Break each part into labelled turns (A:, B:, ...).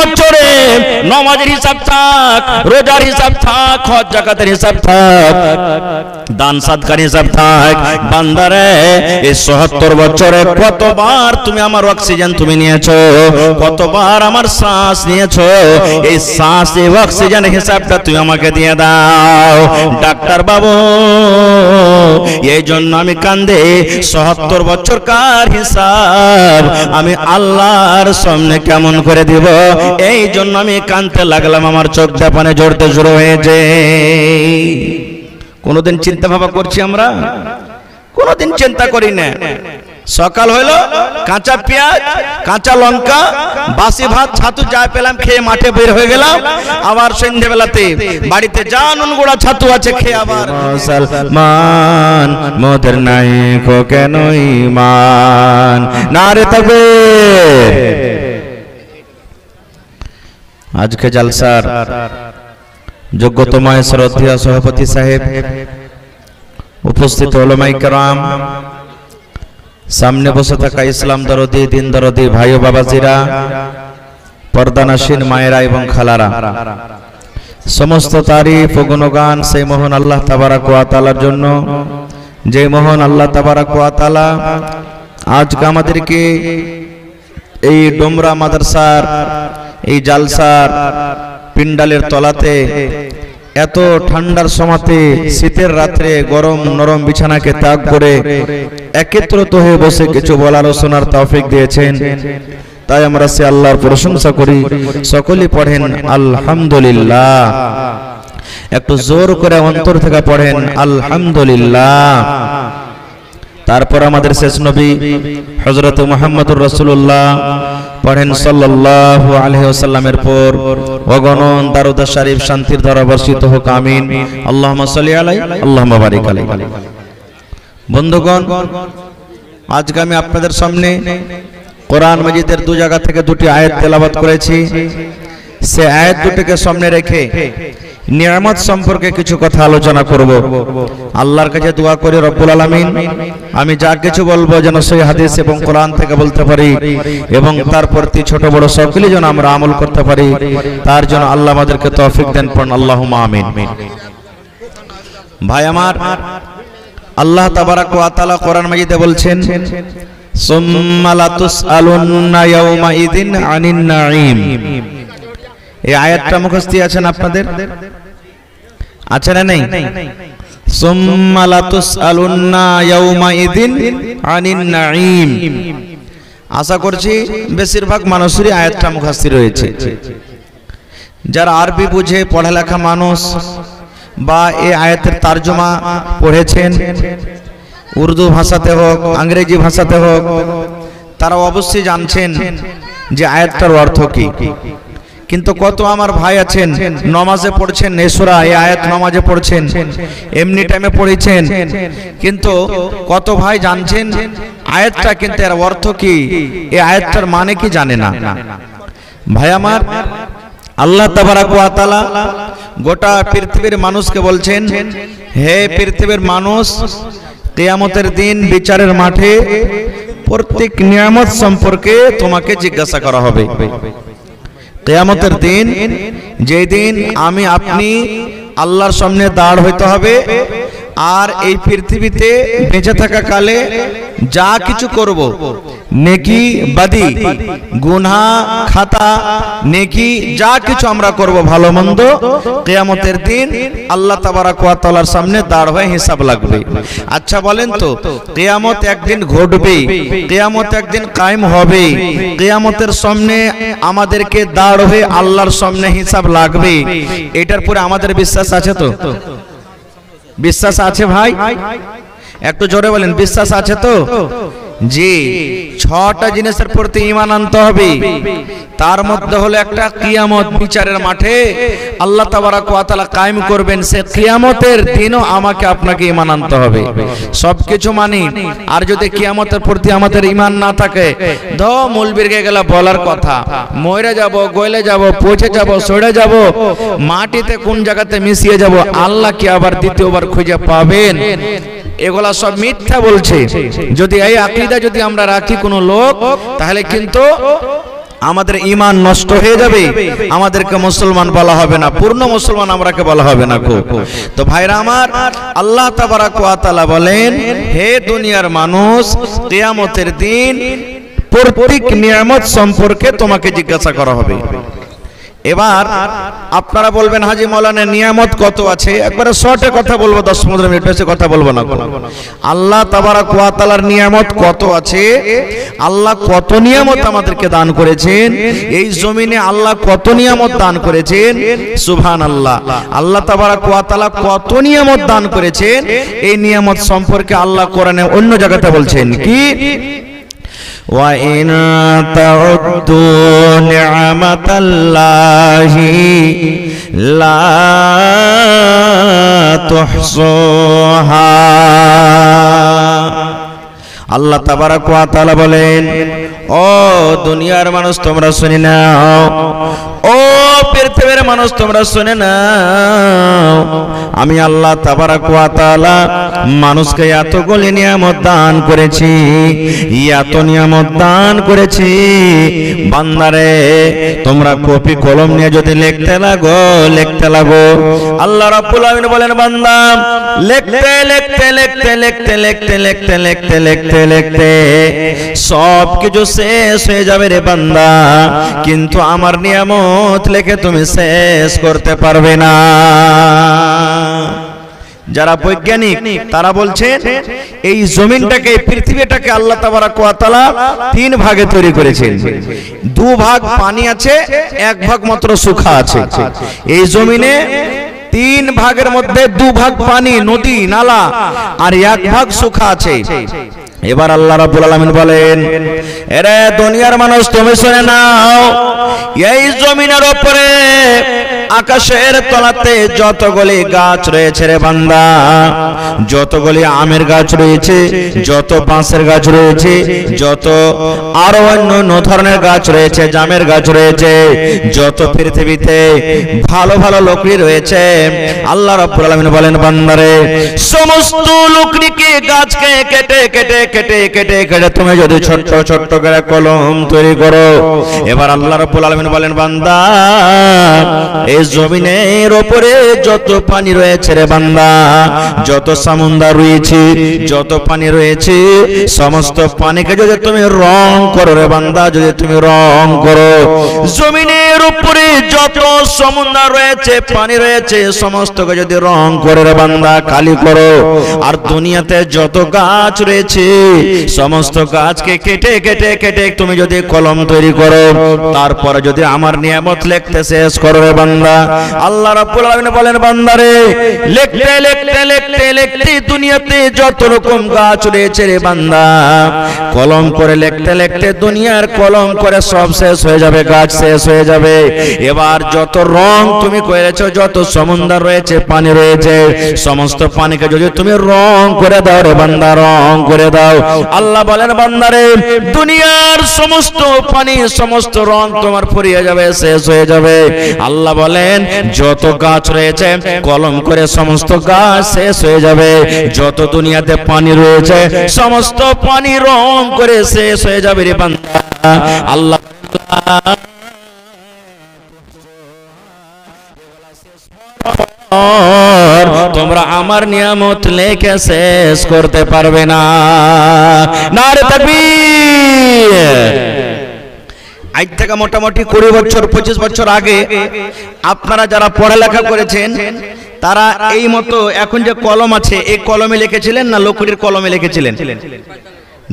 A: বছরে নামাজের হিসাব থাক, রোজার হিসাব থাক, হজ যাকাতের হিসাব থাক, দান সাদকার হিসাব থাক। বান্দারে এই ৭৭ বছরে কতবার তুমি আমার অক্সিজেন তুমি নিয়েছো, কতবার আমার শ্বাস নিয়েছো, এই শ্বাস এই অক্সিজেন হিসাবটা তুমি আমাকে দিয়ে দাও ডাক্তার বাবু। এই জন্য আমি কান্দে ৭৭ বছরকার হিসাব আমি আল্লাহর সামনে কেমন করে দিব, এই জন্য আমি কাঁদতে লাগলাম, আমার চোখ দিয়ে পানি ঝরতে শুরু হয়েছে। কোনদিন চিন্তা ভাবনা করছি আমরা? কোনদিন চিন্তা করি না। সকাল হইলো কাঁচা পেঁয়াজ, কাঁচা লঙ্কা, বাসি ভাত, ছাতু যা পেলাম খেয়ে মাঠে বের হয়ে গেলাম। আবার সন্ধ্যেবেলাতে বাড়িতে যা নুন গুঁড়া ছাতু আছে খেয়ে আবার মুসলমান মোদের নাই কো কেন ঈমান, নারে তাকবীর। আজকে জলসার যোগ্যতম শ্রদ্ধেয় সভাপতি সাহেব, উপস্থিত উলামায়ে কেরাম, সামনে বসে থাকা ইসলাম দরদি, দিন দরদি ভাই ও বাবাজিরা, পর্দানাসীন মায়েরা এবং খালারা, সমস্ত তারিফ ও গুণগান সেই মহান আল্লাহ তাবারাক ওয়া তাআলার জন্য, যে মহান আল্লাহ তাবারাক ওয়া তাআলা আজকে আমাদেরকে এই ডোমরা মাদ্রাসার এই জালসার পিন্ডালের তলাতে এত ঠান্ডার সময়তে শীতের রাত্রে গরম নরম বিছানাকে ত্যাগ করে একত্রিত হয়ে বসে কিছু বলার ও শোনার তৌফিক দিয়েছেন, তাই আমরা সে আল্লাহর প্রশংসা করি। সকলেই পড়েন আলহামদুলিল্লাহ, একটু জোর করে অন্তর থেকে পড়েন আলহামদুলিল্লাহ। তারপর আমাদের শেষ নবী হযরত মুহাম্মদুর রাসূলুল্লাহ পড়েন সাল্লাল্লাহু আলাইহি ওয়াসাল্লামের পর অগণন দারুদ শরীফ শান্তির ধারা বর্ষিত হোক, আমিন। আল্লাহুম্মা সাল্লি আলাইহি আল্লাহুম্মা বারিক আলাইহি। বন্ধুগণ, আজকে আমি আপনাদের সামনে কোরআন মাজিদের দু জায়গা থেকে দুটি আয়াত তেলাওয়াত করেছি। সে আয়াত দুটিকে সামনে রেখে নিয়ামত সম্পর্কে কিছু কথা আলোচনা করব। আল্লাহর কাছে দোয়া করি রব্বুল আলামিন আমি যা কিছু বলবো যেন সহিহ হাদিস এবং কোরআন থেকে বলতে পারি এবং তার প্রতি ছোট বড় সকলেই যেন আমরা আমল করতে পারি, তার জন্য আল্লাহ আমাদেরকে তৌফিক দেন, পড়ুন আল্লাহুম্মা আমিন। ভাই আমার, আল্লাহ তাবারাক ওয়া তাআলা কোরআন মাজিদে বলছেন সুম্মা লাতুসআলুন্না ইয়াওমা ইযিন আনিন নাঈম। এই আয়াতটা মুখস্থ আছেন আপনাদের? আছে না নেই? সুম্মা লাতুসআলুন্না ইয়াওমা ইযিন আনিন নাঈম। আশা করছি বেশিরভাগ মানুষেরই আয়াতটা মুখস্থ রয়েছে। যারা আরবি বুঝে পড়ালেখা মানুষ বা এই আয়াতের তরজমা পড়েছেন, উর্দু ভাষাতে হোক ইংরেজি ভাষাতে হোক, তারা অবশ্যই জানছেন যে আয়াতটার অর্থ কি। কিন্তু কত আমার ভাই আছেন নামাজে পড়ছেন, এই সূরা এই আয়াত নামাজে পড়ছেন, এমনি টাইমে পড়েছেন, কিন্তু কত ভাই জানছেন আয়াতটা কিন্তু এর অর্থ কি, এই আয়াতটার মানে কি জানে না। ভাই আমার, আল্লাহ তাবারাক ওয়া তাআলা গোটা পৃথিবীর মানুষকে বলছেন, হে পৃথিবীর মানুষ, কিয়ামতের দিন বিচারের মাঠে প্রত্যেক নিয়ামত সম্পর্কে তোমাকে জিজ্ঞাসা করা হবে। কিয়ামতের দিন, যেই দিন আমি আপনি আল্লাহর সামনে দাঁড় হইতে হবে, আর এই পৃথিবীতে বেঁচে থাকা কালে যা কিছু করব, নেকি বাদি, গুনাহ খাতা, নেকি যা কিছু আমরা করব ভালো মন্দ, কিয়ামতের দিন আল্লাহ তাবারাক ওয়া তাআলার সামনে দাঁড় হয়ে হিসাব লাগবে। আচ্ছা বলেন তো, কিয়ামত একদিন ঘটবে, কিয়ামত একদিন কায়েম হবে, কিয়ামতের সামনে আমাদেরকে দাঁড় হয়ে আল্লাহর সামনে হিসাব লাগবে, এটার পরে আমাদের বিশ্বাস আছে তো? বিশ্বাস আছে ভাই? একটু জোরে বলেন, বিশ্বাস আছে তো? জি। 6টা জিনিসের প্রতি ঈমান আনতে হবে। তার মধ্যে হলো একটা কিয়ামত, বিচারের মাঠে আল্লাহ তাবারাক ওয়া তাআলা কায়েম করবেন, সে কিয়ামতের দিনও আমাকে আপনাকে ঈমান আনতে হবে। সবকিছু মানি, আর যদি কিয়ামতের প্রতি আমাদের ঈমান না থাকে, মৌলবীরকে গেলে বলার কথা, মরে যাব, গলে যাব, পচে যাব, সড়ে যাব, মাটিতে কোন জায়গাতে মিশিয়ে যাব, আল্লাহ কি আবার দ্বিতীয়বার খুঁজে পাবেন? এগুলা সব মিথ্যা বলছে। যদি এই আকীদা যদি আমরা রাখি কোন লোক, তাহলে কিন্তু আমাদের ঈমান নষ্ট হয়ে যাবে, আমাদেরকে মুসলমান বলা হবে না, পূর্ণ মুসলমান আমরাকে বলা হবে না। তো ভাইরা আমার, আল্লাহ তাবারাক ওয়া তাআলা বলেন, হে দুনিয়ার মানুষ, কিয়ামতের দিন প্রত্যেক নিয়ামত সম্পর্কে তোমাকে জিজ্ঞাসা করা হবে। এবার আপনারা বলবেন, হাজী মাওলানা নিয়ামত কত আছে? একবারে শর্টে কথা বলবো, 10-15 মিনিট বেশি কথা বলবো না। আল্লাহ তাবারাক ওয়া তাআলার নিয়ামত কত আছে, আল্লাহ কত নিয়ামত আমাদেরকে দান করেছেন, এই জমিনে আল্লাহ কত নিয়ামত দান করেছেন, সুবহানাল্লাহ। আল্লাহ তাবারাক ওয়া তাআলা কত নিয়ামত দান করেছেন, এই নিয়ামত সম্পর্কে আল্লাহ কোরআনে অন্য জায়গাতে বলছেন কি, وَإِن تَعُدُّوا نِعْمَةَ اللَّهِ لَا تُحْصُوهَا। আল্লাহ তাবারাক ওয়া তাআলা বলেন, ও দুনিয়ার মানুষ তোমরা শুনে নাও, ও পৃথিবীর মানুষ তোমরা শুনে নাও, আমি আল্লাহ তাবারাক ওয়া তাআলা মানুষকে এতগুলি নিয়ামত দান করেছি, এত নিয়ামত দান করেছি, বান্দারে তোমরা কপি কলম নিয়ে যদি লিখতে লাগো, আল্লাহ রাব্বুল আলামিন বলেন, বান্দা লিখতে লিখতে লিখতে লিখতে লিখতে লিখতে লিখতে লিখতে লিখতে সব কিছু শেষ হয়ে যাবে রে বান্দা, কিন্তু আমার নিয়ামত লিখে তুমি শেষ করতে পারবে না। যারা বৈজ্ঞানিক তারা বলছেন, এই জমিনটাকে, পৃথিবীটাকে আল্লাহ তাবারাক ওয়া তাআলা 3 ভাগে তৈরি করেছেন। 2 ভাগ পানি আছে, 1 ভাগ মাত্র শুখা আছে। এই জমিনে 3 ভাগের মধ্যে 2 ভাগ পানি, নদী নালা, আর 1 ভাগ শুখা আছে। এবার আল্লাহ রাব্বুল আলামিন বলেন, এরে দুনিয়ার মানুষ তুমি শুনে নাও, এই জমিনের উপরে আকাশের তলাতে যতগুলি গাছ রয়েছে রে বান্দা, যতগুলি আমের গাছ রয়েছে, যত বাঁশের গাছ রয়েছে, যত আরো অন্য ধরনের গাছ রয়েছে, জামের গাছ রয়েছে, যত পৃথিবীতে ভালো ভালো লকড়ি রয়েছে, আল্লাহ রাব্বুল আলামিন বলেন, বান্দারে সমস্ত লকড়িকে, গাছকে কেটে কেটে কেটে কেটে কেটে তুমি যদি ছোট্ট ছোট্ট করে কলম তৈরি করো, এবার আল্লাহ রাব্বুল আলামিন বলেন, বান্দা এই জমিনের উপরে যত পানি রয়েছে রে বান্দা, যত সমুদ্র রয়েছে, যত পানি রয়েছে, সমস্ত পানিকে যদি তুমি রং করো রে বান্দা, যদি তুমি রং করো, জমিনের উপরে যত সমুদ্র রয়েছে, পানি রয়েছে, সমস্তকে যদি রং করো রে বান্দা, কালি করো, আর দুনিয়াতে যত গাছ রয়েছে, সমস্ত গাছকে কেটে কেটে কেটে তুমি যদি কলম তৈরি করো, তারপরে যদি আমার নিয়ামত লিখতে শেষ করো রে বান্দা, আল্লাহ রাব্বুল আলামিন বলেন, বান্দারে লিখতে লিখতে লিখতে লিখতে দুনিয়াতে যত রকম গাছ রয়েছে রে বান্দা, কলম করে লিখতে লিখতে দুনিয়ার কলম করে সব শেষ হয়ে যাবে, গাছ শেষ হয়ে যাবে। এবার যত রং তুমি করেছো, যত সমুদ্র রয়েছে, পানি রয়েছে, সমস্ত পানিকে যদি তুমি রং করে দাও রে বান্দা, রং করে দাও, আল্লাহ বলেন, বান্দারে দুনিয়ার সমস্ত পানি, সমস্ত রং তোমার ফুরিয়ে যাবে, শেষ হয়ে যাবে। আল্লাহ বলেন, যত গাছ রয়েছে কলম করে সমস্ত গাছ শেষ হয়ে যাবে, যত দুনিয়াতে পানি রয়েছে সমস্ত পানি রং করে শেষ হয়ে যাবে রে বান্দা। আল্লাহ তোমরা আমার নিয়ামত লেখে শেষ করতে পারবে না। নারে তাকবীর। আজ থেকে মোটামুটি 20 বছর 25 বছর আগে আপনারা যারা পড়ালেখা করেছেন তারা এই মতো এখন যে কলম আছে, এই কলমে লিখেছিলেন না লকড়ির কলমে লিখেছিলেন?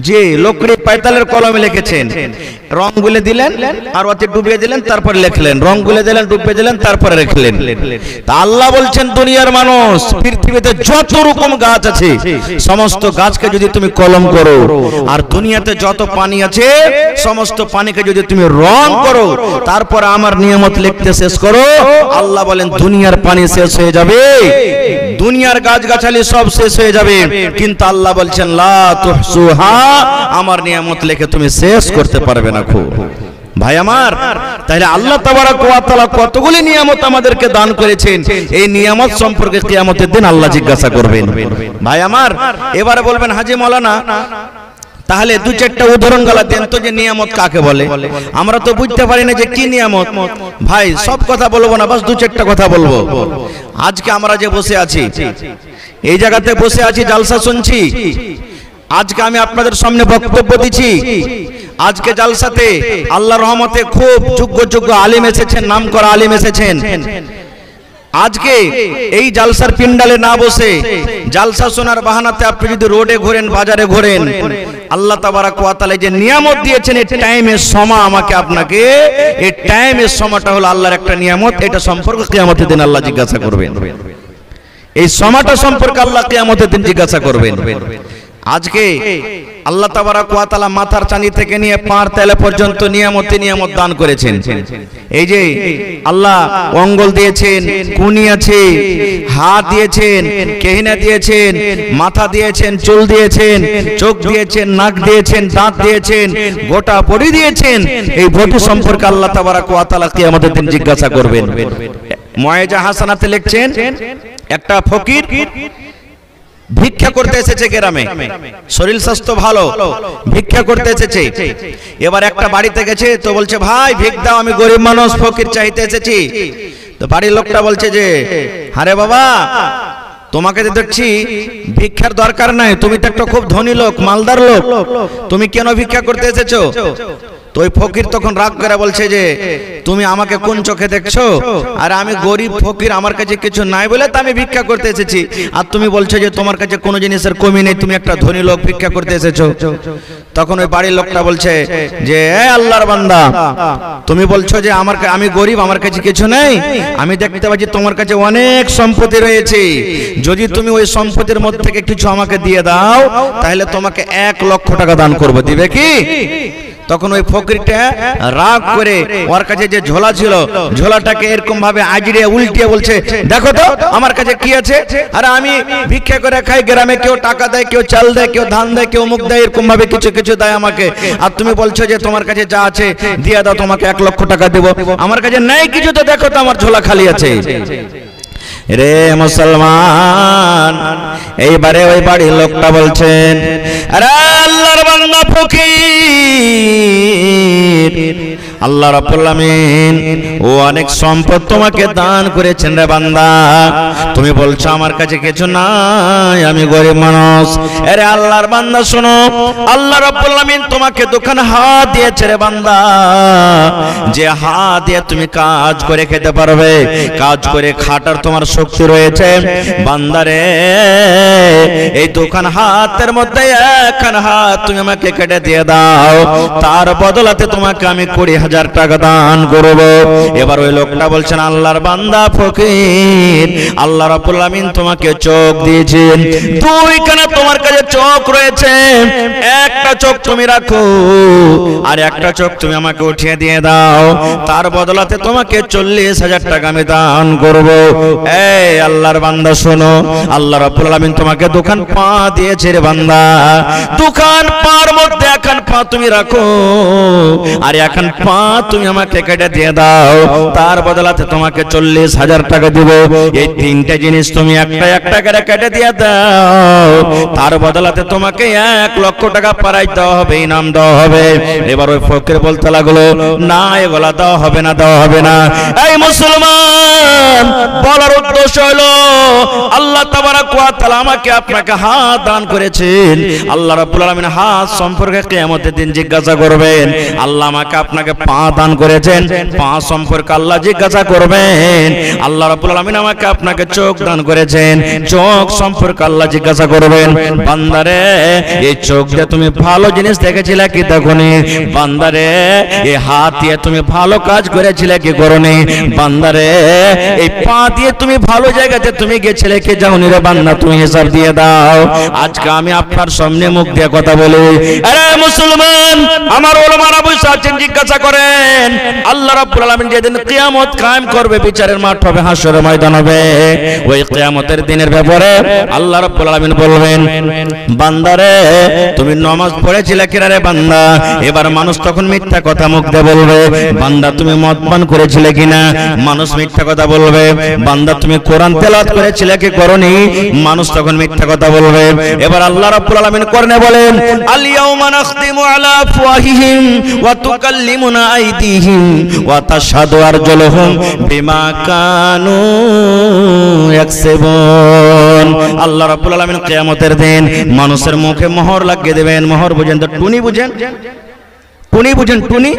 A: জি, লকড়ি পাইতালের কলমে লিখেছেন, রং গুলে দিলেন আর ওতে ডুবিয়ে দিলেন, তারপর লিখলেন, রং গুলে দিলেন, ডুবিয়ে দিলেন, তারপরে লিখলেন। তা আল্লাহ বলছেন, দুনিয়ার মানুষ, পৃথিবীতে যত রকম গাছ আছে সমস্ত গাছকে যদি তুমি কলম করো, আর দুনিয়াতে যত পানি আছে সমস্ত পানিকে যদি তুমি রং করো, তারপর আমার নিয়ামত লিখতে শেষ করো, আল্লাহ বলেন দুনিয়ার পানি শেষ হয়ে যাবে, দুনিয়ার গাছগাছালি সব শেষ হয়ে যাবে, কিন্তু আল্লাহ বলছেন লা তুহসুহা, আমার নিয়ামত লিখে তুমি শেষ করতে পারবে না। খুব ভাই আমার, তাহলে আল্লাহ তাবারাক ওয়া তাআলা কতগুলি নিয়ামত আমাদেরকে দান করেছেন, এই নিয়ামত সম্পর্কে কিয়ামতের দিন আল্লাহ জিজ্ঞাসা করবেন। ভাই আমার, এবারে বলবেন, হাজী মাওলানা তাহলে দু চারটা উদাহরণ গলা দেন তো যে নিয়ামত কাকে বলে। আমরা তো বুঝতে পারি না যে কি নিয়ামত। ভাই সব কথা বলবো না, বাস দু চারটা কথা বলবো। আজকে আমরা যে বসে আছি, এই জায়গাতে বসে আছি, জালসা শুনছি, আজকে আমি আপনাদের সামনে বক্তব্য দিচ্ছি। আজকে জালসাতে আল্লাহর রহমতে খুব যোগ্য আলিম এসেছেন, নামকরা আলিম এসেছেন। আজকে এই জালসার পিন্ডালে না বসে জালসা শোনার বাহানাতে আপনি যদি রোডে ঘোরেন, বাজারে ঘোরেন, আল্লাহ তাবারাক ওয়া তাআলা যে নিয়ামত দিয়েছেন, এই টাইমের সময় আমাকে আপনাকে, এই টাইমের সময়টা হলো আল্লাহর একটা নিয়ামত। এটা সম্পর্কে কিয়ামতের দিন আল্লাহ জিজ্ঞাসা করবেন। এই সময়টা সম্পর্কে আল্লাহ কিয়ামতের দিন জিজ্ঞাসা করবেন। আজকে আল্লাহ তাবারাক ওয়া তাআলা মাথার চানি থেকে নিয়ে পাঁড় তেলে পর্যন্ত নিয়ামত দান করেছেন। এই যে আল্লাহ অঙ্গল দিয়েছেন, কুনি আছে, হাত দিয়েছেন, কেহিনা দিয়েছেন, মাথা দিয়েছেন, চুল দিয়েছেন, চোখ দিয়েছেন, নাক দিয়েছেন, দাঁত দিয়েছেন, গোটা বডি দিয়েছেন। এই বডি সম্পর্কে আল্লাহ তাবারাক ওয়া তাআলা কিয়ামতের দিন জিজ্ঞাসা করবেন। মুআইজা হাসানাতে লিখছেন, একটা ফকির ভিক্ষা করতে এসেছে গ্রামে, শরীর স্বাস্থ্য ভালো, ভিক্ষা করতে এসেছে। এবার একটা বাড়িতে গেছে, তো বলছে ভাই ভিক দাও, আমি গরিব মানুষ, ফকির চাইতে এসেছি। তো বাড়ির লোকটা বলছে যে আরে বাবা, তোমাকে তো দেখছি ভিক্ষার দরকার নাই, তুমি তো একটা খুব ধনী লোক, মালদার লোক, তুমি কেন ভিক্ষা করতে এসেছো? তো ওই ফকির তখন রাগ করে বলছে যে তুমি আমাকে কোন চোখে দেখছো? আর আমি গরিব ফকির, আমার কাছে কিছু নাই বলে তো আমি ভিক্ষা করতে এসেছি, আর তুমি বলছো যে তোমার কাছে কোনো জিনিসের কমি নেই, তুমি একটা ধনী লোক, ভিক্ষা করতে এসেছো। তখন ওই বাড়ির লোকটা বলছে যে এ আল্লাহর বান্দা, তুমি বলছো যে আমি গরিব, আমার কাছে কিছু নেই, আমি দেখতে পাচ্ছি তোমার কাছে অনেক সম্পত্তি রয়েছে, যদি তুমি ওই সম্পত্তির মধ্যে থেকে কিছু আমাকে দিয়ে দাও, তাহলে তোমাকে 1 লক্ষ টাকা দান করবো, দিবে কি? তখন ওই ফকিরটা রাগ করে ওর কাছে যে ঝোলা ছিল, ঝোলাটাকে এরকম ভাবে আজড়িয়ে উল্টিয়ে বলছে দেখো তো আমার কাছে কি আছে। আরে আমি ভিক্ষা করে খাই, গ্রামে কেউ টাকা দেয়, কেউ চাল দেয়, কেউ ধান দেয়, কেউ মুখ দেয়, এরকম ভাবে কিছু দেয় আমাকে, আর তুমি বলছো যে তোমার কাছে যা আছে দিয়ে দাও, তোমাকে 1 লক্ষ টাকা দেব। আমার কাছে নাই কিছু, তো দেখো তো আমার ঝোলা খালি আছে। রে মুসলমান, এইবারে ওই বাড়ির লোকটা বলছেন আরে আল্লাহর বান্দা ফকির, আল্লাহ রাব্বুল আমিন ও অনেক সম্পদ তোমাকে দান করেছেন রে বান্দা, তুমি বলছো আমার কাছে কিছু নাই, আমি গরিব মানুষ। আরে আল্লাহর বান্দা শোনো, আল্লাহ রাব্বুল আমিন তোমাকে দুখানা হাত দিয়েছে রে বান্দা, যে হাত দিয়ে তুমি কাজ করে খেতে পারবে, কাজ করে খাটার তোমার শক্তি রয়েছে। বান্দারে এই দুখানা হাতের মধ্যে একখানা হাত তুমি আমাকে কেটে দিয়ে দাও, তার বদলাতে তোমাকে আমি 20,000 টাকা দান করব। এবার ওই লোকটা বলছেন আল্লাহর বান্দা ফকির, আল্লাহ রাব্বুল আমিন তোমাকে চোখ দিয়েছেন, 2খানা তোমার কাছে চোখ রয়েছে, একটা চোখ তুমি রাখো আর একটা চোখ তুমি আমাকে উঠিয়ে দিয়ে দাও, তার বদলাতে তোমাকে 40,000 টাকা আমি দান করব। এই আল্লাহর বান্দা শোনো, আল্লাহ রাব্বুল আমিন তোমাকে দুখান পা দিয়েছে রে বান্দা, দুখান পার মধ্যে একখান পা তুমি রাখো আর একখান পা তুমি আমাকে কেটে দিয়ে দাও, তার বদলাতে তোমাকে 40,000 টাকা দিব। এই 3টে জিনিস তুমি একটা করে কেটে দিয়ে দাও, তার বদলাতে তোমাকে 1 লক্ষ টাকা পারাই দেওয়া হবে, ইনাম দেওয়া হবে। এবার ওই ফকির বলতে লাগলো না, এগুলা দেওয়া হবে না, দেওয়া হবে না। এই মুসলমান, বলার উদ্দেশ্য হলো আল্লাহ তাবারাক ওয়া তাআলা আমাকে আপনাকে হাত দান করেছেন, আল্লাহ রাব্বুল আলামিন হাত সম্পর্কে কিয়ামতের দিন জিজ্ঞাসা করবেন। আল্লাহ আমাকে আপনাকে পা দান করেছেন, পা সম্পর্কে আল্লাহ জিজ্ঞাসা করবেন। আল্লাহ রাব্বুল আলামিন আমাকে আপনাকে চোখ দান করেছেন, চোখ সম্পর্কে আল্লাহ জিজ্ঞাসা করবেন। বান্দারে এই চোখ দিয়ে তুমি ভালো জিনিস দেখেছিলে কি দেখোনি? বান্দারে এই হাত দিয়ে তুমি ভালো কাজ করেছিলে কি করোনি? বান্দারে এই পা দিয়ে তুমি ভালো জায়গাতে তুমি গেছিলে কি যাওনি রে বান্দা? তুমি হিসাব দিয়ে দাও। আজকে আমি আপনার সামনে মুখ দিয়ে কথা বলি। আরে মুসলমান, আমার ওলামারা বসে আছেন, জিজ্ঞাসা করে করবেন আল্লাহ রাব্বুল আলামিন যেদিন কিয়ামত কায়েম করবে, বিচারের মাঠ হবে, হাসরের ময়দান হবে, ওই কিয়ামতের দিনের ব্যাপারে আল্লাহ রাব্বুল আলামিন বলবেন, বান্দারে তুমি নামাজ পড়েছিলে কিনা রে বান্দা? এবার মানুষ তখন মিথ্যা কথা মুখ দিয়ে বলবে। বান্দা তুমি মদ পান করেছিলে কিনা? মানুষ মিথ্যা কথা বলবে। বান্দা তুমি কোরআন তেলাওয়াত করেছিলে কি করনি? মানুষ তখন মিথ্যা কথা বলবে। এবার আল্লাহ রাব্বুল আলামিন কোরআনে বলেন, আল ইয়াউমা নাখতিমু আলা আফওয়াহিহিম ওয়া তুকাল্লিমুনা আইদিহিম ওয়া তাশহাদু আরজুলুহুম বিমা কানু ইয়াকসিবুন। আল্লাহ রাব্বুল আলামিন কিয়ামতের দিন মানুষের মুখে মোহর লাগিয়ে দেবেন। মোহর বুঝেন তো? টুনি বুঝেন? টুনি বুঝেন? টুনি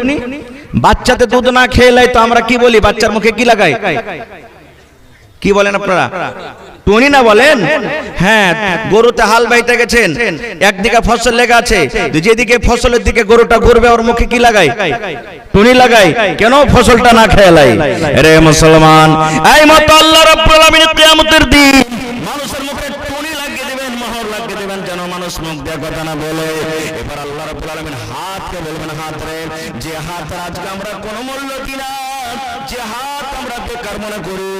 A: বাচ্চাতে দুধ না খেলে তো আমরা কি বলি? বাচ্চার মুখে কি লাগাই? কি বলেন আপনারা? টুনি না বলেন? হ্যাঁ, গরুতে হাল বাইতে গেছেন, একদিকে ফসল লেগে আছে, যেদিকে ফসলের দিকে গরুটা ঘুরবে ওর মুখে কি লাগাই? টুনি লাগাই। কেন? ফসলটা না খেলাই। রে মুসলমান, এই মত আল্লাহ রাব্বুল আলামিন কিয়ামতের দিন মানুষের মুখে টুনি লাগিয়ে দিবেন, মোহর লাগিয়ে দিবেন, যেন মানুষ মুখ দিয়ে কথা না বলে। এবার আল্লাহ রাব্বুল আলামিন হাতকে বলবেন, হাত রে, যে হাত আজকে আমরা কোনো মূল্য দিনা, যে হাত আমরা বেকার মনে করি,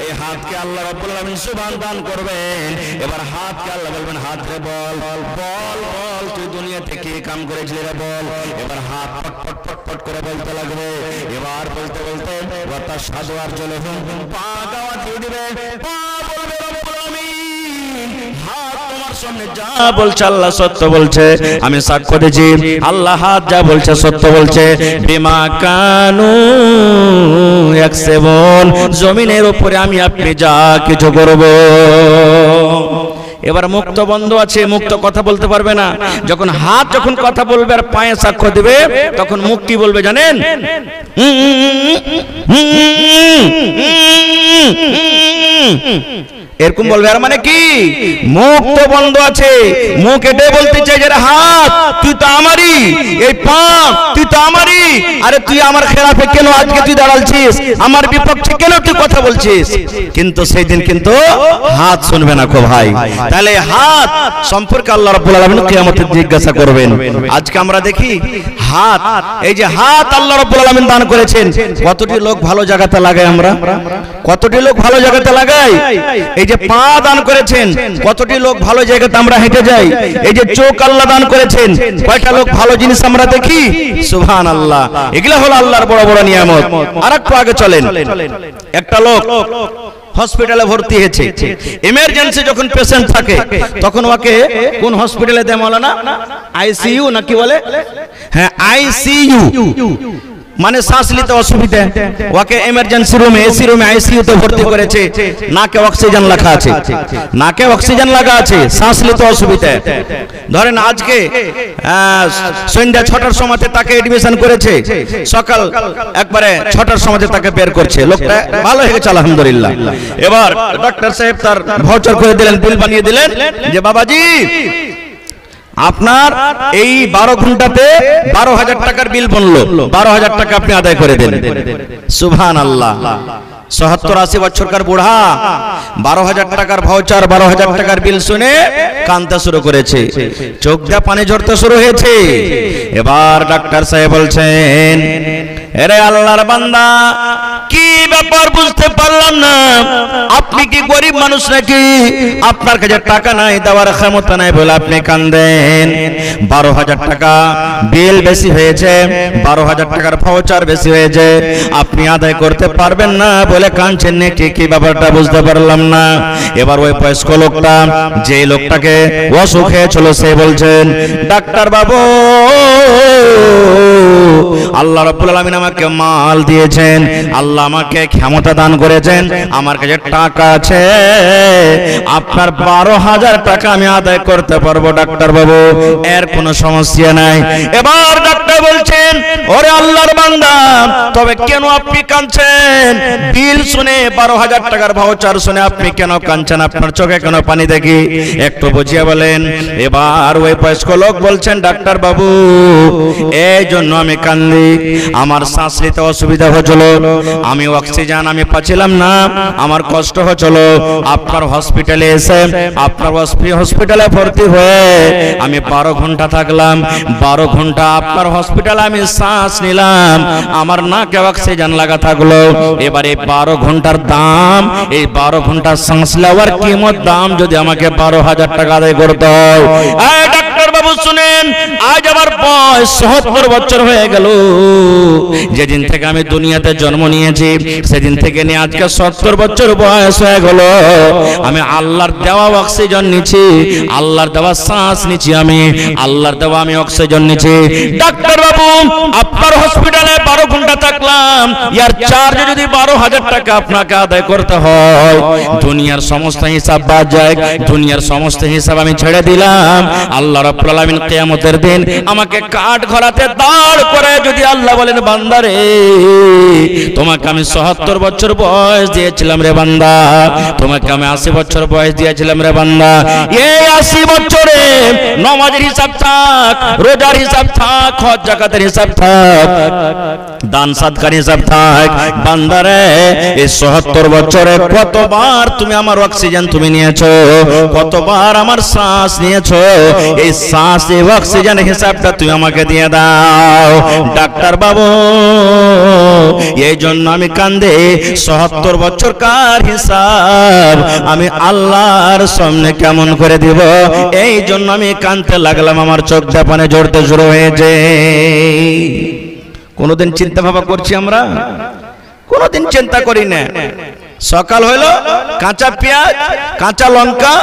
A: এই হাতকে আল্লাহ রাব্বুল আলামিন সুবহান দান করবেন। এবার হাতকে আল্লাহ বলবেন, হাত রে বল বল বল বল, তুই দুনিয়াতে কি কাম করেছিলি রে বল। এবার হাত পট পট পট পট করে বলতে লাগবে। এবার বলতে বলতে ওয়া তাশহাদু আরজুলুহুম, পা দাওয়াত দিয়ে দিবে, পা বলবে রব্বুল আলামিন, হাত তোমার সামনে যা বলছে আল্লাহ সত্য বলছে, আমি সাক্ষ্য দিচ্ছি আল্লাহ হাত যা বলছে সত্য বলছে। বিমা কানু ইয়াকসিবুন, জমিনের উপরে আমি আপনি যা কিছু করব। এবার মুক্ত বন্ধ আছে, মুক্ত কথা বলতে পারবে না। যখন হাত যখন কথা বলবে আর পায়ে সাক্ষ্য দেবে, তখন মুখ কি বলবে জানেন? এরকম বলবে। আর মানে কি? মুখ তো বন্ধ আছে, মুখ এটাই বলতে চাই যে হাত তুই তো আমারই, এই পা তুই তো আমারই, আরে তুই আমার খেলাফে কেন আজকে তুই দাঁড়ালছিস, আমার বিপক্ষে কেন তুই কথা বলছিস? কিন্তু সেই দিন কিন্তু হাত শুনবে না। ভাই, তাহলে হাত সম্পর্কে আল্লাহ রাব্বুল আলামিন কিয়ামতে জিজ্ঞাসা করবেন। আজকে আমরা দেখি হাত, এই যে হাত আল্লাহ রাব্বুল আলামিন দান করেছেন, কতটি লোক ভালো জায়গাতে লাগায়, আমরা কতটি লোক ভালো জায়গাতে লাগাই। এই যে পা দান করেছেন, কতটি লোক ভালো জায়গাতে আমরা হেঁটে যাই। এই যে চোখ আল্লাহ দান করেছেন, কয়টা লোক ভালো জিনিস আমরা দেখি। সুবহানাল্লাহ, এগুলা হলো আল্লাহর বড় বড় নিয়ামত। আরেকটু আগে চলেন, একটা লোক হসপিটালে ভর্তি হয়েছে, ইমার্জেন্সি যখন পেশেন্ট থাকে তখন ওকে কোন হসপিটালে দেয় মাওলানা? আইসিইউ না কি বলে? হ্যাঁ, আইসিইউ মানে শ্বাস নিতে অসুবিধা, ওকে এমার্জেন্সি রুমে, এসি রুমে, আইসিইউ তে ভর্তি করেছে। নাকে অক্সিজেন লাগা আছে, নাকে অক্সিজেন লাগা আছে, শ্বাস নিতে অসুবিধা। ধরেন আজকে সন্ধ্যা 6টার সময়তে তাকে এডমিশন করেছে, সকাল একবারে 6টার সময়তে তাকে বের করছে। লোকটা ভালো হয়ে গেছে আলহামদুলিল্লাহ। এবার ডক্টর সাহেব তার ভাউচার করে দিলেন, বিল বানিয়ে দিলেন যে বাবাজি আপনার এই 12 ঘন্টাতে 12,000 টাকার বিল বনলো, 12,000 টাকা আপনি আদায় করে দেন। সুবহানাল্লাহ, 70-80 বছরকার বুড়া 12,000 টাকার ভাউচার, 12,000 টাকার বিল শুনে কাঁদতে শুরু করেছে, চোখ দিয়ে পানি ঝরতে শুরু হয়েছে। এবার ডাক্তার সাহেব বলছেন, এরে আল্লাহর বান্দা, কি ব্যাপার বুঝতে পারলাম না, আপনি কি গরিব মানুষ নাকি? আপনার কাছে টাকা নাই, দেওয়ার ক্ষমতা নাই বলে আপনি কাঁদেন। 12,000 টাকা বিল বেশি হয়েছে, 12,000 টাকার ভাউচার বেশি হয়েছে, আপনি আদায় করতে পারবেন না বলে কাঁদছেন নাকি? কি ব্যাপারটা বুঝতে পারলাম না। এবার ওই বয়স্ক লোকটা, যে লোকটাকে অসুখ হয়েছিল, সে বলছেন, ডাক্তার বাবু, আল্লাহ রাব্বুল আলামিন আমাকে মাল দিয়েছেন, আল্লাহ আমাকে ক্ষমতা দান করেছেন, আমার কাছে টাকা আছে, আপনার 12,000 টাকা আমি আদায় করতে পারবো ডাক্তার বাবু, এর কোনো সমস্যা নাই। এবার ডাক্তার বলছেন, ওরে আল্লাহর বান্দা, তবে কেন আপনি কাঁদছেন? বিল শুনে, 12,000 টাকার ভাউচার শুনে আপনি কেন কাঁদছেন? আপনার চোখে কেন পানি দেখি? একটু বুঝিয়ে বলেন। এবার ওই বয়স্ক লোক বলছেন, ডাক্তার বাবু, এই জন্য আমি কান্দি, আমার শ্বাস নিতে অসুবিধা হচ্ছিল, আমি অক্সিজেন আমি পাচ্ছিলাম না, আমার কষ্ট হচ্ছিল। আপনার হসপিটালে এসে আপনার হসপিটালে ভর্তি হয়ে আমি 12 ঘন্টা থাকলাম। 12 ঘন্টা আপনার হসপিটালে আমি শ্বাস নিলাম, আমার নাকে অক্সিজেন লাগা থাকলো। এবারে 12 ঘন্টার দাম, এই 12 ঘন্টার শ্বাস নেওয়ার কিমত দাম যদি আমাকে 12,000 টাকা আদায় করতে হয়। এই ডাক্তার বাবু শুনেন, আজ আমার বয়স ৭০ বছর হয়ে গেল। যেদিন থেকে আমি দুনিয়াতে জন্ম নিয়েছি সেদিন থেকে নিয়ে আজকে ৭০ বছর বয়স হয়ে গেল। আমি আল্লাহর দেওয়া অক্সিজেন নিচ্ছি, আল্লাহর দেওয়া শ্বাস নিচ্ছি, আমি আল্লাহর দেওয়া আমি অক্সিজেন নিচ্ছি। ডাক্তার বাবু আপনার হসপিটালে 12 ঘন্টা থাকলাম, ইয়ার চার্জ যদি 12,000 টাকা আপনাকে আদায় করতে হয়, দুনিয়ার সমস্ত হিসাব বাদ যায়, দুনিয়ার সমস্ত হিসাব আমি ছেড়ে দিলাম। আল্লাহ রাব্বুল আলামিন কিয়ামতের দিন আমাকে কাঠ ঘোড়াতে দাঁড় করে যদি আল্লাহ বলেন, বান্দারে তোমাকে আমি ৭০ বছর বয়স দিয়েছিলাম রে বান্দা, তোমাকে আমি ৮০ বছর বয়স দিয়েছিলাম রে বান্দা, এই ৮০ বছরে নামাজের হিসাব থাক, রোজার হিসাব থাক, হজ যাকাতের হিসাব থাক, দান সাদকার হিসাব থাক, বান্দারে এই ৭০ বছরে কতবার তুমি আমার অক্সিজেন তুমি নিয়েছো, কতবার আমার শ্বাস নিয়েছো, এই শ্বাস এই অক্সিজেন হিসাবটা তুমি আমাকে দিয়ে দাও। ডাক্তার বাবু এই জন্য আমি কান্দে ৭০ বছরকার হিসাব আমি আল্লাহর সামনে কেমন করে দিব, এই জন্য আমি কাঁদতে লাগলাম, আমার চোখ পানে ঝরতে শুরু হয়েছে। কোনদিন চিন্তা ভাবনা করছি আমরা? কোনদিন চিন্তা করি না। সকাল হইলো কাঁচা পেঁয়াজ, কাঁচা লঙ্কা,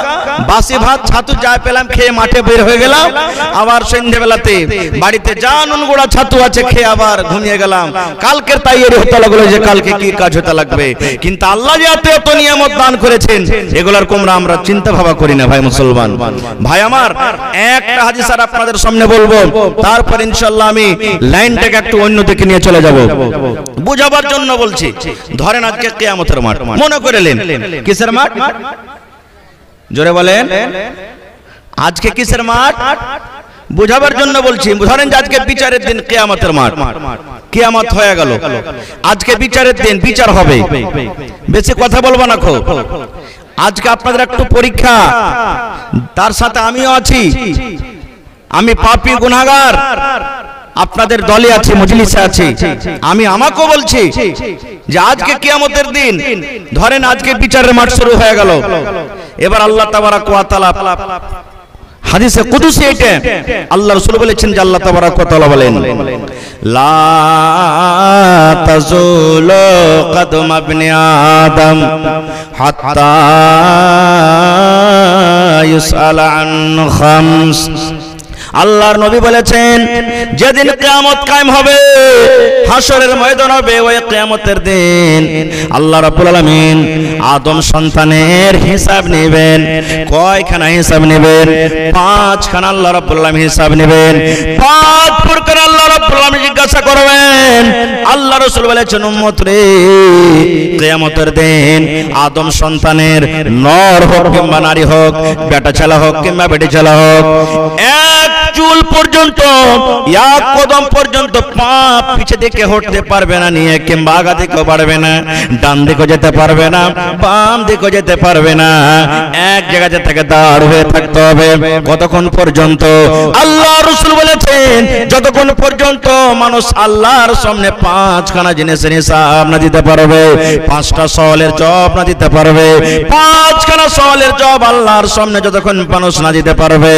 A: বাসি ভাত, ছাতু যা পেলাম খেয়ে মাঠে বের হয়ে গেলাম। আবার সন্ধ্যেবেলাতে বাড়িতে যা নুন গুঁড়া ছাতু আছে খেয়ে আবার ঘুমিয়ে গেলাম। কালকের তাইয়ারি হতে লাগলো যে কালকে কি কাজ হতে লাগবে। কিন্তু আল্লাহ যে এত নিয়ামত দান করেছেন এগুলার কোমরা আমরা চিন্তা ভাবনা করি না। ভাই মুসলমান ভাই আমার, একটা হাদিস আর আপনাদের সামনে বলবো, তারপর ইনশাআল্লাহ আমি লাইনটাকে একটু অন্য দিকে নিয়ে চলে যাব। বুঝাবার জন্য বলছি। ধরেন আজকে কিয়ামতের মাঠ, মনে করেলেন কিসের মাঠ? জোরে বলেন, আজকে কিসের মাঠ? বুঝাবার জন্য বলছি। ধরেন যে আজকে বিচারের দিন, কিয়ামতের মাঠ, কিয়ামত হয়ে গেল, আজকে বিচারের দিন, বিচার হবে। বেশি কথা বলবো না খো। আজকে আপনাদের একটু পরীক্ষা, তার সাথে আমিও আছি। আমি পাপী গুনাহগার, আপনাদের দলে আছে, মজলিসে আছে। আমি আমাকেও বলছি যে আজকে কিয়ামতের দিন, ধরেন আজকে বিচারের মাঠ শুরু হয়ে গেল। এবার আল্লাহ তাবারাক ওয়া তাআলা হাদিসে কুদসি এটা আল্লাহ রাসূল বলেছেন যে আল্লাহ তাবারাক ওয়া তাআলা বলেন, লা তাজুলু কদম ইবনে আদম হাত্তা ইউসআলা আন খামস। আল্লাহর নবী বলেছেন যেদিন কিয়ামত কায়েম হবে, হাসরের ময়দান হবে, ওই কিয়ামতের দিন আল্লাহ রাব্বুল আলামিন আদম সন্তানের হিসাব নেবেন। কয়খানা হিসাব নেবেন? 5খানা আল্লাহ রাব্বুল আলামিন হিসাব নেবেন। 5 প্রকার আল্লাহ রাব্বুল আলামিন জিজ্ঞাসা করবেন। আল্লাহ রাসূল বলেছেন, উম্মত রে, কিয়ামতের দিন আদম সন্তানের নর হোক কিংবা নারী হোক, বেটা ছেলে হোক কিংবা বেটি ছেলে হোক, এক চুল পর্যন্ত, এক কদম পর্যন্ত পা পিছে দিকে হটতে পারবে না, নিয়ে কিংবা আগা দিকেও পারবে না, ডান দিকেও যেতে পারবে না, বাম দিকেও যেতে পারবে না, এক জায়গাতে থেকে দাঁড় হয়ে থাকতে হবে। কতক্ষণ পর্যন্ত? আল্লাহ রাসূল বলেছেন যতক্ষণ পর্যন্ত মানুষ আল্লাহর সামনে 5খানা জিনিসের হিসাব না দিতে পারবে, 5টা সওয়ালের জবাব না দিতে পারবে, 5খানা সওয়ালের জবাব আল্লাহর সামনে যতক্ষণ মানুষ না দিতে পারবে,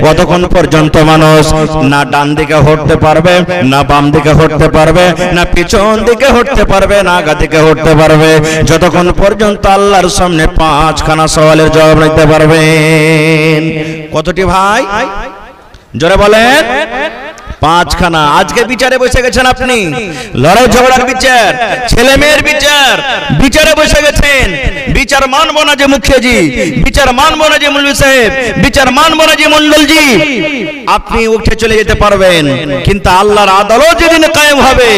A: ততক্ষণ পর্যন্ত মানুষ না ডান দিকে হটতে পারবে, না বাম দিকে হটতে পারবে, না পিছন দিকে হটতে পারবে, না আগা দিকে হটতে পারবে, যতক্ষণ পর্যন্ত আল্লাহর সামনে 5খানা সওয়ালের জবাব দিতে পারবেন। কতটি ভাই? জোরে বলেন। 5খানা। আজকে বিচারে বসে গেছেন আপনি, লড়াই ঝগড়ার বিচার, ছেলে মেয়ের বিচার, বিচারে বসে গেছেন। বিচার মানবো না যে মুখিয়াজি, বিচার মানবো না যে মৌলভী সাহেব, বিচার মানবো না যে মন্ডলজি, আপনি উঠে চলে যেতে পারবেন। কিন্তু আল্লাহর আদালত যেদিন কায়েম হবে,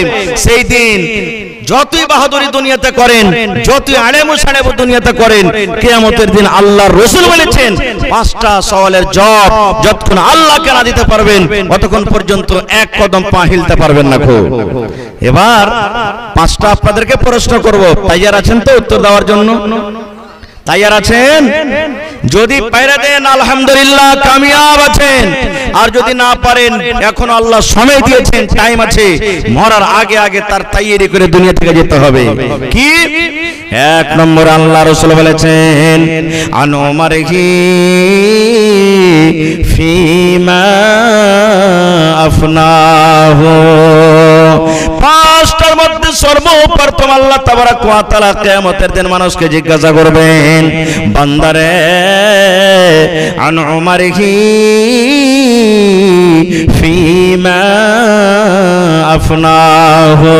A: সেই দিন যতই বাহাদুরি দুনিয়াতে করেন, যতই আলেম সাহেব দুনিয়াতে করেন, কিয়ামতের দিন আল্লাহর রাসূল বলেছেন পাঁচটা সওয়ালের জবাব যতক্ষণ আল্লাহকে না দিতে পারবেন ততক্ষণ পর্যন্ত এক কদম পা হিলতে পারবেন না। এবার পাঁচটা আপনাদেরকে প্রশ্ন করব, তৈরি আছেন তো উত্তর দেওয়ার জন্য? তৈরি আছেন? যদি পাইরা দেন আলহামদুলিল্লাহ কামিয়াব আছেন, আর যদি না পারেন এখন আল্লাহ সময় দিয়েছেন, টাইম আছে, মরার আগে আগে তার তৈরি করে দুনিয়া থেকে যেতে হবে। কি এক নম্বর আল্লাহ রাসূল বলেছেন আন উমারহি ফিমা আফনাহু, পাঁচটার মধ্যে সর্বপ্রথম আল্লাহ তাবারাক ওয়া তাআলা কিয়ামতের দিন মানুষকে জিজ্ঞাসা করবেন, বান্দারে আন উমারহি ফিমা আফনাহু,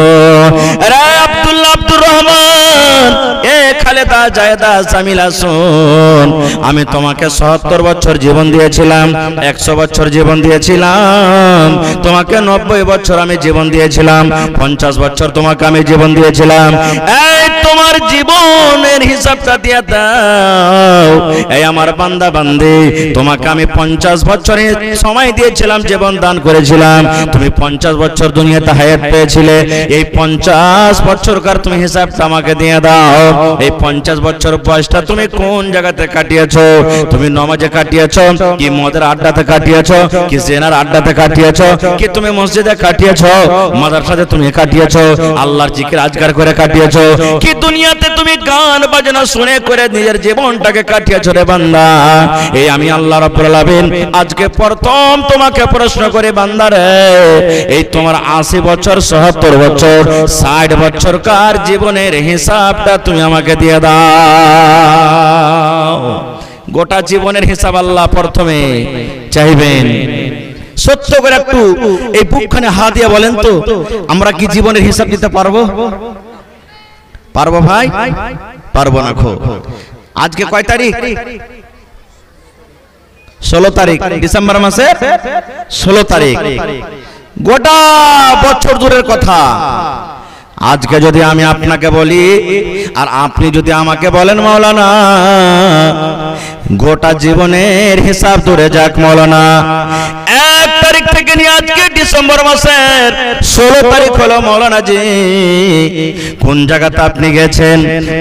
A: রে আব্দুল্লাহ আব্দুর রহমান, এ খালেদা জায়েদা জামিলা শুন, আমি তোমাকে ৭০ বছর জীবন দিয়েছিলাম, ১০০ বছর জীবন দিয়েছিলাম, তোমাকে ৯০ বছর আমি জীবন দিয়েছিলাম, ৫০ বছর তোমাকে আমি জীবন দিয়েছিলাম, এই তোমার জীবনের হিসাবটা দিয়ে দাও। এই আমার বান্দা বান্দি, তোমাকে আমি ৫০ বছরের সময় দিয়েছিলাম, জীবন দান করেছিলাম, তুমি ৫০ বছর দুনিয়াতে হায়াত পেয়েছিলে, এই ৫০ বছরকার তুমি হিসাবটা আমাকে দিয়ে দাও। এই ৫০ বছর বয়সটা তুমি কোন জায়গাতে কাটিয়েছো? তুমি নামাজে কাটিয়েছো, কি মদের আড্ডাতে কাটিয়েছো, কি জেনার আড্ডাতে কাটিয়েছো, কি তুমি মসজিদে কাটিয়েছো, মাদ্রাসাতে তুমি কাটিয়েছো, আল্লাহর জিকির আজকার করে কাটিয়েছো, কি দুনিয়াতে তুমি গান বাজনা শুনে করে নিজের জীবনটাকে কাটিয়েছো রে বান্দা? এই আমি আল্লাহ রাব্বুল আলামিন আজকে প্রথম তোমাকে প্রশ্ন করে, বান্দা রে, এই তোমার ৮০ বছর ৭০ বছর ৬০ বছরকার জীবনের হিসাবটা তুমি আমাকে দিয়ে দাও। গোটা জীবনের হিসাব আল্লাহ প্রথমে চাইবেন। সত্য করে একটু এই বুকখানে হাত দিয়ে বলেন তো, আমরা কি জীবনের হিসাব দিতে পারবো? পারবো ভাই? পারবো না। আজকে কয় তারিখ? ১৬ তারিখ ডিসেম্বর মাসে ১৬ তারিখ। গোটা বছর দূরের কথা। আজকে যদি আমি আপনাকে বলি আর আপনি যদি আমাকে বলেন মাওলানা গোটা জীবনের হিসাব ধরে যাক মাওলানা, ১ তারিখ থেকে নিয়ে আজকে ডিসেম্বর মাসের ১৬ তারিখ হলো মাওলানা জি, কোন জায়গাতে আপনি গেছেন,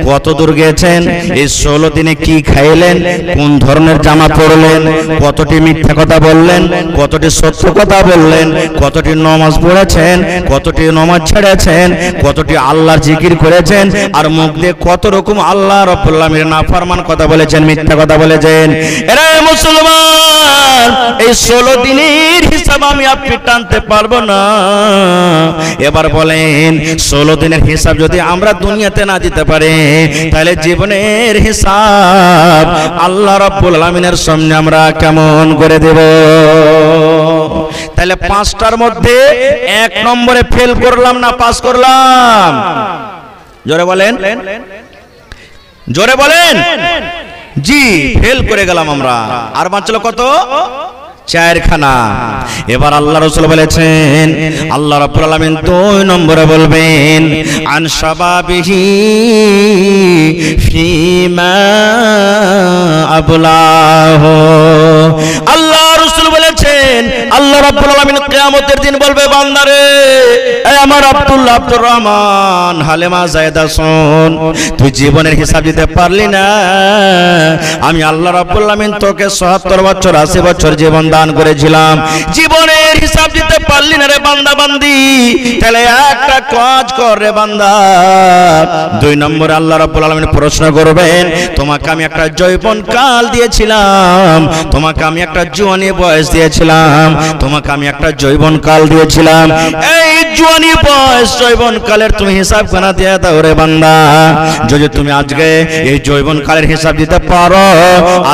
A: কত দূর গেছেন, এই ১৬ দিনে কি খাইলেন, কোন ধরনের জামা পরলেন, কতটি মিথ্যা কথা বললেন, কতটি সত্য কথা বললেন, কতটি নামাজ পড়েছেন, কতটি নামাজ ছেড়েছেন, কতটি আল্লাহর জিকির করেছেন, আর মুখ দিয়ে কত রকম আল্লাহ রাব্বুল আলামিনের নাফরমান কথা বলেছেন, মিথ্যা কথা বলেছেন। এরা মুসলমান, এই ১৬ দিনের হিসাব আমি আপনি টানতে পারবো না। এবার বলেন ১৬ দিনের হিসাব যদি আমরা দুনিয়াতে না দিতে পারি, তাহলে জীবনের হিসাব আল্লাহ রাব্বুল আলামিনের সামনে আমরা কেমন করে দেব? তাহলে ৫টার মধ্যে ১ নম্বরে ফেল করলাম না পাস করলাম? জোরে বলেন, জোরে বলেন। জি, ফেল করে গেলাম আমরা। আর বাঁচলো কত? ৪খানা। এবার আল্লাহ রাসূল বলেছেন, আল্লাহ রাব্বুল আলামিন ২ নম্বরে বলবেন আন শাবাবিহি ফিমা আবলাহু। আল্লাহ রাসূল বলেছেন, আল্লাহ রাব্বুল আলামিন কিয়ামতের দিন বলবে, বান্দারে, এই আমার আব্দুল্লাহ আব্দুর রহমান হালেমা জায়েদা শুন, তুই জীবনের হিসাব দিতে পারলি না, আমি আল্লাহ রাব্বুল আলামিন তোকে ৭০ বছর ৮০ বছর জীবন দান করেছিলাম, জীবনের হিসাব দিতে পারলি না রে বান্দা বান্দি, তাহলে একটা কাজ কর রে বান্দা। ২ নম্বরে আল্লাহ রাব্বুল আলামিন প্রশ্ন করবেন, তোমাকে আমি একটা যৌবন কাল দিয়েছিলাম, তোমাকে আমি একটা জওয়ানি বয়স দিয়েছিলাম, তোমাকে আমি একটা যৌবন কাল দিয়েছিলাম, এই জওয়ানি বয়স যৌবন কালের তুমি হিসাব কেন দিয়ে দাও রে বান্দা। যদি তুমি আজকে এই যৌবন কালের হিসাব দিতে পারো,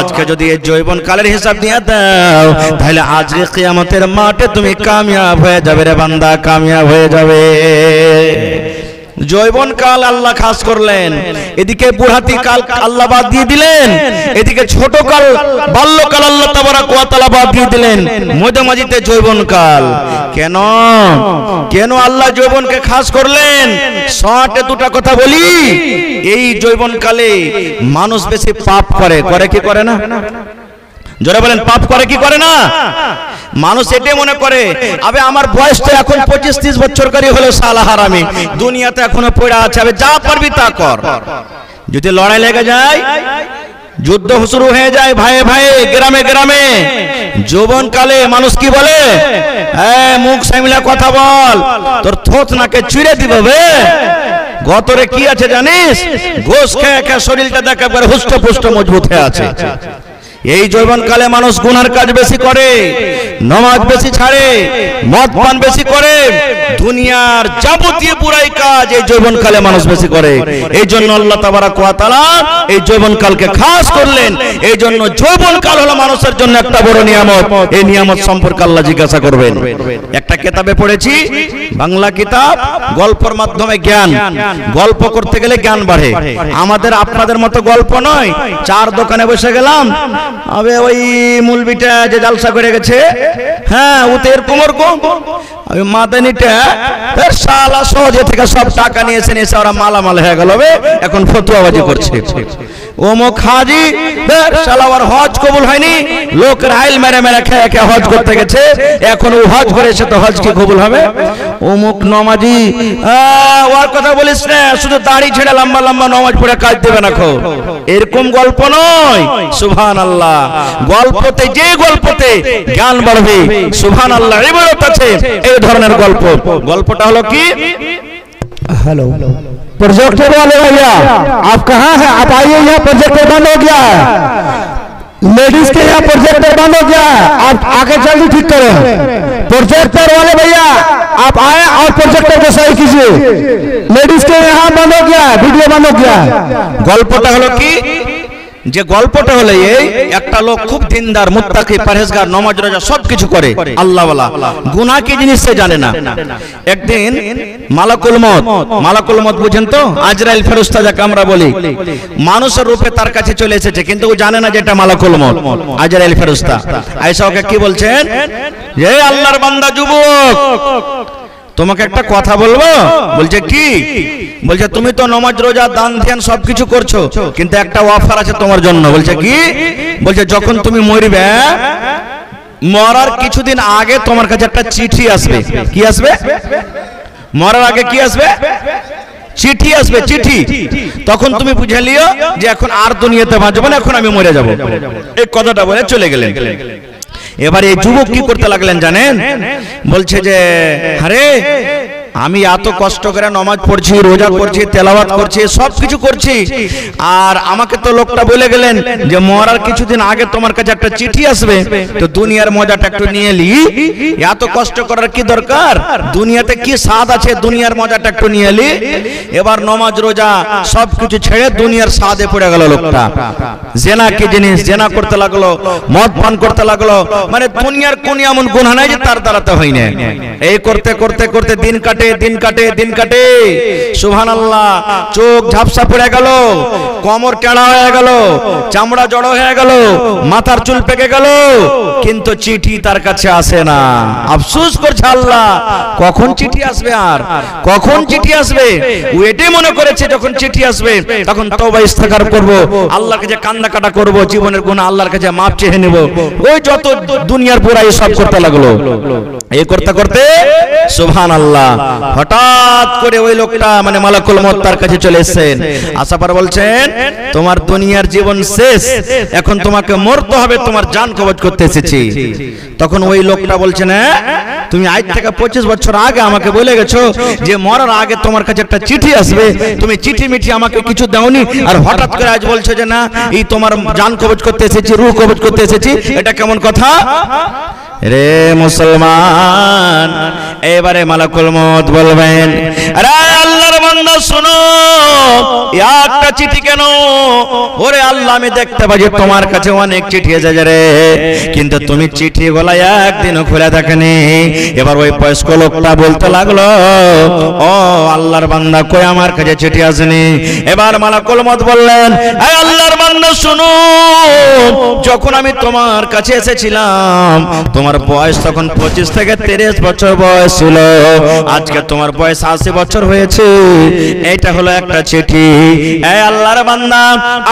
A: আজকে যদি এই যৌবন কালের হিসাব দিয়ে দাও, তাহলে আজকে কিয়ামতের মাঠে তুমি কামিয়াব হয়ে যাবে রে বান্দা, কামিয়াব হয়ে যাবে। যৌবনকাল আল্লাহ খাস করলেন, এদিকে বুড়াতি কাল আল্লাহ বাদ দিয়ে দিলেন, এদিকে ছোট কাল বাল্যকাল আল্লাহ তাবারাক ওয়া তাআলা বাদ দিয়ে দিলেন, মধ্যমাঝিতে যৌবনকাল। কেন কেন আল্লাহ যৌবনকে খাস করলেন? শর্টে দুটো কথা বলি। এই যৌবনকালে মানুষ বেশি পাপ করে, করে কি করে না? জোরে বলেন, পাপ করে কি করে না? মানুষ এটাই মনে করে, আবে আমার বয়স তো এখন 25-30 বছর করে হলো, শালা হারামি দুনিয়াতে এখনো পড়ে আছে, আবে যা পারবি তা কর। যদি লড়াই লেগে যায়, যুদ্ধ শুরু হয়ে যায় ভাইয়ে ভাইয়ে, গ্রামে গ্রামে, যৌবনকালে মানুষ কি বলে? মুখ সামলে কথা বল, তোর থোত নাকে চিড়ে দিব বে। গতরে কি আছে জানিস? গোশ খেয়ে খেয়ে শরীরটা দেখে একবার হুষ্টপুষ্ট মজবুত হয়ে আছে। এই যৌবনকালে মানুষ গুনার কাজ বেশি করে, নামাজ বেশি ছাড়ে, মদ পান বেশি করে, দুনিয়ার যাবতীয় বুরাই কাজ এই যৌবনকালে মানুষ বেশি করে। এই জন্য আল্লাহ তাবারাক ওয়া তাআলা এই যৌবনকালকে খাস করলেন। এই জন্য যৌবনকাল হলো মানুষের জন্য একটা বড় নিয়ামত। এই নিয়ামত সম্পর্কে আল্লাহ জিজ্ঞাসা করবেন। একটা কিতাবে পড়েছি, বাংলা কিতাব, গল্পের মাধ্যমে জ্ঞান। গল্প করতে গেলে জ্ঞান বাড়ে। আমাদের আপনাদের মতো গল্প নয়, চার দোকানে বসে গেলাম, আবে ওই মুলবিটা যে জালসা করে গেছে, হ্যাঁ ওতে এরকম ওরকম, আমি মাদানিটা তার শালা সহজে থেকে সব টাকা নিয়েছে, নিয়েছে ওরা মালামাল হয়ে গেল, এখন ফতুয়াবাজি করছে। অমুক হাজি শালা ওর হজ কবুল হয়নি, লোকের আইল মেরে মেরে খেয়ে খেয়ে হজ করতে গেছে, এখন ও হজ করেছে তো হজ কি কবুল হবে? অমুক নমাজি, ওর কথা বলিস না, শুধু দাড়ি ছেড়ে লম্বা লম্বা নমাজ পড়ে কাজ দেবে না খো। এরকম গল্প নয়, সুবহানাল্লাহ। গল্পতে যে গল্পতে জ্ঞান বাড়বে, সুবহানাল্লাহ, ইবাদত আছে এই ধরনের গল্প। গল্পটা হলো কি?
B: हेलो प्रोजेक्टर वाले भैया, आप कहाँ हैं? आप आइए, यहाँ प्रोजेक्टर बंद हो गया है, लेडीज के यहाँ प्रोजेक्टर बंद हो गया है, आप आके जल्दी ठीक करें। प्रोजेक्टर वाले भैया आप आए और प्रोजेक्टर को सही कीजिए, लेडीज के यहाँ बंद हो गया है, वीडियो बंद हो गया है।
A: গল্পটা হলো কি? যে গল্পটা হলো এই, একটা লোক খুব দিনদার, মুত্তাকি, পরহেজগার, নামাজ রোজা সবকিছু করে, আল্লাহওয়ালা, গুনাহ কি জিনিস সে জানে না। একদিন মালাকুল মউত, মালাকুল মউত বুঝেন তো, আজরাইল ফেরেশতা যাকে আমরা বলি, মানুষের রূপে তার কাছে চলে এসেছে, কিন্তু ও জানে না যে এটা মালাকুল মউত, আজরাইল ফেরেশতা। আয়েশা ওকে কি বলছেন? যে আল্লাহর বান্দা যুবক, তোমাকে একটা কথা বলবো। বলছে কি? বলছে তুমি তো নামাজ রোজা দান ধ্যান সবকিছু করছো, কিন্তু একটা অফার আছে তোমার জন্য। বলছে কি? বলছে যখন তুমি মরবে, মরার কিছুদিন আগে তোমার কাছে একটা চিঠি আসবে। কি আসবে? মরার আগে কি আসবে? চিঠি আসবে, চিঠি। তখন তুমি বুঝে লিও যে এখন আর দুনিয়াতে বাঁচবো না, এখন আমি মরে যাব। এই কথাটা বলে চলে গেলেন। এবার এই যুবক কি করতে লাগলেন জানেন? বলছে যে আরে আমি এত কষ্ট করে নামাজ পড়ছি, রোজা করছি, তেলাওয়াত করছি, সবকিছু করছি, আর আমাকে তো লোকটা বলে গেলেন যে মরার কিছুদিন আগে তোমার কাছে একটা চিঠি আসবে, তো দুনিয়ার মজাটা একটু নিয়ে লি। এত কষ্ট করার কি দরকার? দুনিয়াতে কি স্বাদ আছে, দুনিয়ার মজাটা একটু নিয়ে লি। এবার নামাজ রোজা সবকিছু ছেড়ে দুনিয়ার স্বাদে পড়ে গেল লোকটা। জেনা কি জিনিস, জেনা করতে লাগলো, মদ পান করতে লাগলো, মানে দুনিয়ার কোন এমন গুনাহ নাই যে তার দ্বারাতে হয় না। এই করতে করতে করতে দিন কাটে, দিন কাটে, দিন কাটে, সুবহানাল্লাহ। চোখ ঝাপসা পড়ে গেল, কোমর টেড়া হয়ে গেল, চামড়া জড়ো হয়ে গেল, মাথার চুল পেকে গেল, কিন্তু চিঠি তার কাছে আসে না। আফসোস করছে আল্লাহ, কখন চিঠি আসবে, আর কখন চিঠি আসবে। ও এটাই মনে করেছে যখন চিঠি আসবে তখন তওবা ইস্তেগফার করব, আল্লাহর কাছে কান্না কাটা করব, জীবনের গুনাহ আল্লাহর কাছে মাপ চেয়ে নেব। ওই যত দুনিয়ার বুরাই সব করতে লাগলো। এই করতে করতে সুবহানাল্লাহ, হঠাৎ করে ওই লোকটা মানে মালাকুল মউত তার কাছে চলে এসেছেন। আসার পর বলছেন তোমার দুনিয়ার জীবন শেষ, এখন তোমাকে মরতে হবে, তোমার জান কবজ করতে এসেছি। তখন ওই লোকটা বলছে না, তুমি আজ থেকে 25 বছর আগে আমাকে বলে গেছো যে মরার আগে তোমার কাছে একটা চিঠি আসবে, তুমি চিঠি মিঠি আমাকে কিছু দাওনি, আর হঠাৎ করে আজ বলছো যে না এই তোমার জান কবজ করতে এসেছি, রূহ কবজ করতে এসেছি, এটা কেমন কথা? রে মুসলমান, এবারে মালাকুল মউত বলবেন, আরে আল্লাহর বান্দা শোনো, এক একটা চিঠি কেন? ওরে আল্লাহ, আমি দেখতে পাই যে তোমার কাছে অনেক চিঠি এসেছে রে, কিন্তু তুমি চিঠি গুলা একদিনও খুলে দেখেনি। এবার ওই বয়স্ক লোকটা বলতে লাগলো, ও আল্লাহর বান্দা, কই আমার কাছে চিঠি আসেনি। এবার মালাকুল মউত বললেন, এই আল্লাহর বান্দা শুনো, যখন আমি তোমার কাছে এসেছিলাম তোমার বয়স তখন 25 থেকে 30 বছর বয়স ছিল, আজকে তোমার বয়স 80 বছর হয়েছে। এটা হলো একটা চিঠি। এই আল্লাহর বান্দা,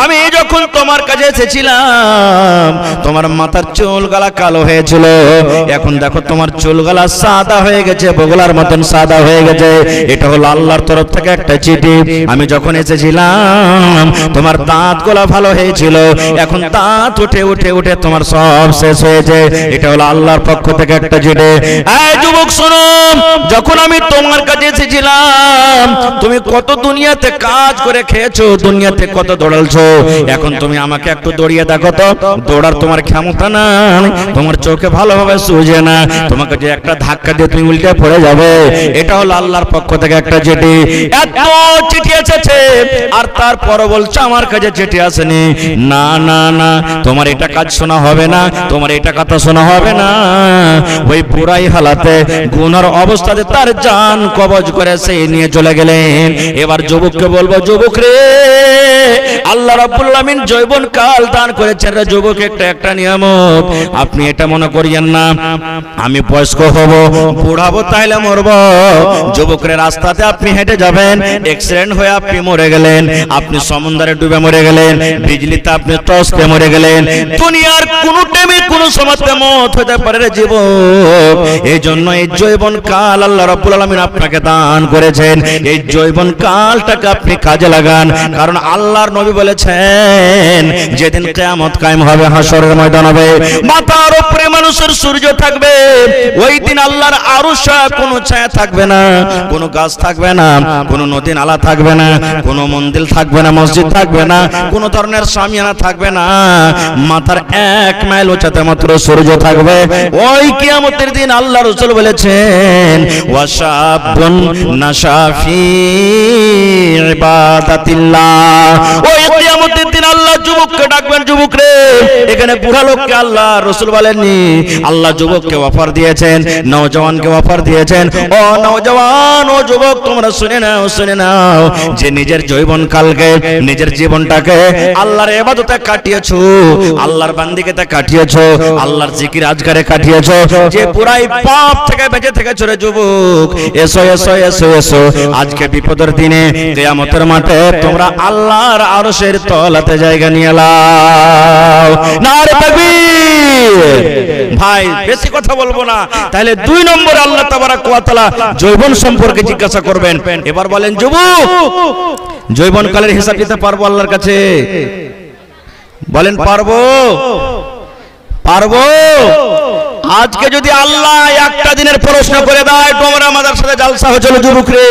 A: আমি যখন তোমার কাছে এসেছিলাম তোমার মাথার চুলগুলা কালো হয়েছিল, এখন দেখো তোমার চুলগুলা সাদা হয়ে গেছে, বগলার মতন সাদা হয়ে গেছে। এটা হলো আল্লাহর তরফ থেকে একটা চিঠি। আমি যখন এসেছিলাম তোমার দাঁতগুলা ভালো হয়েছিল, এখন দাঁত উঠে উঠে উঠে তোমার সব শেষ হয়েছে। এটা হলো আল্লাহর পক্ষ থেকে একটা চিঠি। এই যুবক শোনো, যখন আমি তোমার কাছে এসেছিলাম তুমি কত দুনিয়াতে কাজ করে খেয়েছো, দুনিয়াতে কত দৌড়ালছো, এখন তুমি আমাকে একটু দৌড়িয়ে দেখো তো। দৌড়ার তোমার ক্ষমতা নাই, তোমার চোখে ভালোভাবে সুজে না, তোমাকে যে একটা ধাক্কা দিয়ে তুমি উল্টে পড়ে যাবে। এটা হলো আল্লাহর পক্ষ থেকে একটা চিঠি। এত চিঠি এসেছে আর তারপর বলছো আমার কাছে চিঠি আসেনি। না না না, তোমার এটা কাজ শোনা হবে না, তোমার এটা কথা শোনা হবে না। ওই বুড়াই হালাতে গুনার অবস্থাতে তার জান কবজ করে সে নিয়ে চলে গেলেন। এবার যুবককে বলবো, যুবক রে, আল্লাহ রাব্বুল আমিন যৌবন কাল দান করেছেন রে যুবক, একটা নিয়ামত। আপনি এটা মনে করিয়েন না আমি বয়স্ক হব, বুড়াবো, তাইলে মরব। যুবকরে রাস্তাতে আপনি হেঁটে যাবেন, অ্যাক্সিডেন্ট হয়ে আপনি মরে গেলেন, আপনি সমুদ্রে ডুবে মরে গেলেন, বিজলিতে আপনি টসকে মরে গেলেন। দুনিয়ার কোন টাইমে কোন সময়তে মত হতে পারে রে যুবক। এই জন্য এই যৌবন কাল আল্লাহ রাব্বুল আলামিন আপনাকে দান করেছেন। এই যৌবন কালটাকে আপনি কাজে লাগান, কারণ আল্লাহর নবী বলেছেন যেদিন কিয়ামত কায়েম হবে, হাসরের ময়দান হবে, মাথার উপরে মানুষের সূর্য থাকবে, ওই দিন আল্লাহর আরশে কোনো ছায়া থাকবে না, কোনো গাছ থাকবে না, কোনো নদী নালা থাকবে না, কোনো মন্দির থাকবে না, মসজিদ থাকবে না, কোনো ধরনের শামিয়ানা থাকবে না, মাথার 1 মাইল উচ্চতায় মাত্র সূর্য থাকবে। ওই কিয়ামতের দিন আল্লাহ রাসূল বলেছেন, ওয়াশাবুন নাশাফি ইবাদাতিল্লাহ। ওই কিয়ামতের দিন আল্লাহ যুবককে ডাকবেন, যুবক রে। এখানে বুড়া লোককে আল্লাহ রাসূল বলেননি, আল্লাহ যুবককে অফার দিয়েছেন, নওজওয়ানকে অফার দিয়েছেন। ও নওজওয়ান, ও যুবক, তোমরা শুনে নাও, শুনে নাও, যে নিজের যৌবন কালকে, নিজের জীবনটাকে আল্লাহর ইবাদতে কাটিয়েছো, আল্লাহর বান্দিগিতে কাটিয়েছো, আল্লাহর জিকির আজকারে কাটিয়েছো, যে পুরাই পাপ থেকে বেঁচে থেকেছো রে যুবক। এসো এসো এসো এসো, আজকে বিপদের দিনে কিয়ামতের মাঠে তোমরা আল্লাহর আরশের তলাতে জায়গা নিয়ে নাও। নারে তাকবীর। ভাই বেশি কথা বলবো না, তাহলে 2 নম্বর আল্লাহ তাবারাক ওয়া তাআলা যৌবন সম্পর্কে জিজ্ঞাসা করবেন। এবার বলেন যুবক, যৌবন কালের হিসাব দিতে পারবো আল্লাহর কাছে? বলেন পারবো? পারবো? আজকে যদি আল্লাহ একটা দিনের প্রশ্ন করে দেয়, তোমরা আমাদের সাথে জালসা হয়েছিল যুবক রে,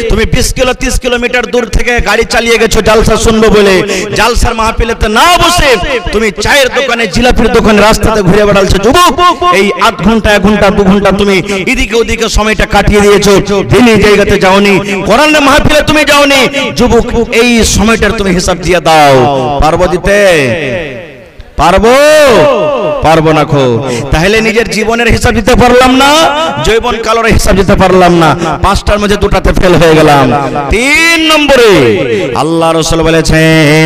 A: তুমি 20 কিলো 30 কিলোমিটার দূর থেকে গাড়ি চালিয়ে গেছো জালসা শুনবো বলে, জালসার মাহফিলেতে না বসে তুমি চায়ের দোকানে, জিলাপির দোকানে, রাস্তাতে ঘুরে বেড়ালছো যুবক। এই 8 ঘন্টা 1 ঘন্টা 2 ঘন্টা তুমি এদিকে ওদিকে সময়টা কাটিয়ে দিয়েছো, দিনই জায়গাতে যাওনি, কোরআনের মাহফিলে তুমি যাওনি যুবক। এই সময়টার তুমি হিসাব দিয়ে দাও, পারবো দিতে? পারবো? পারবো না। খো তাহলে নিজের জীবনের হিসাব দিতে পারলাম না, যৌবন কালের হিসাব দিতে পারলাম না, 5টার মধ্যে 2টাতে ফেল হয়ে গেলাম। 3 নম্বরে আল্লাহ রাসূল বলেছেন,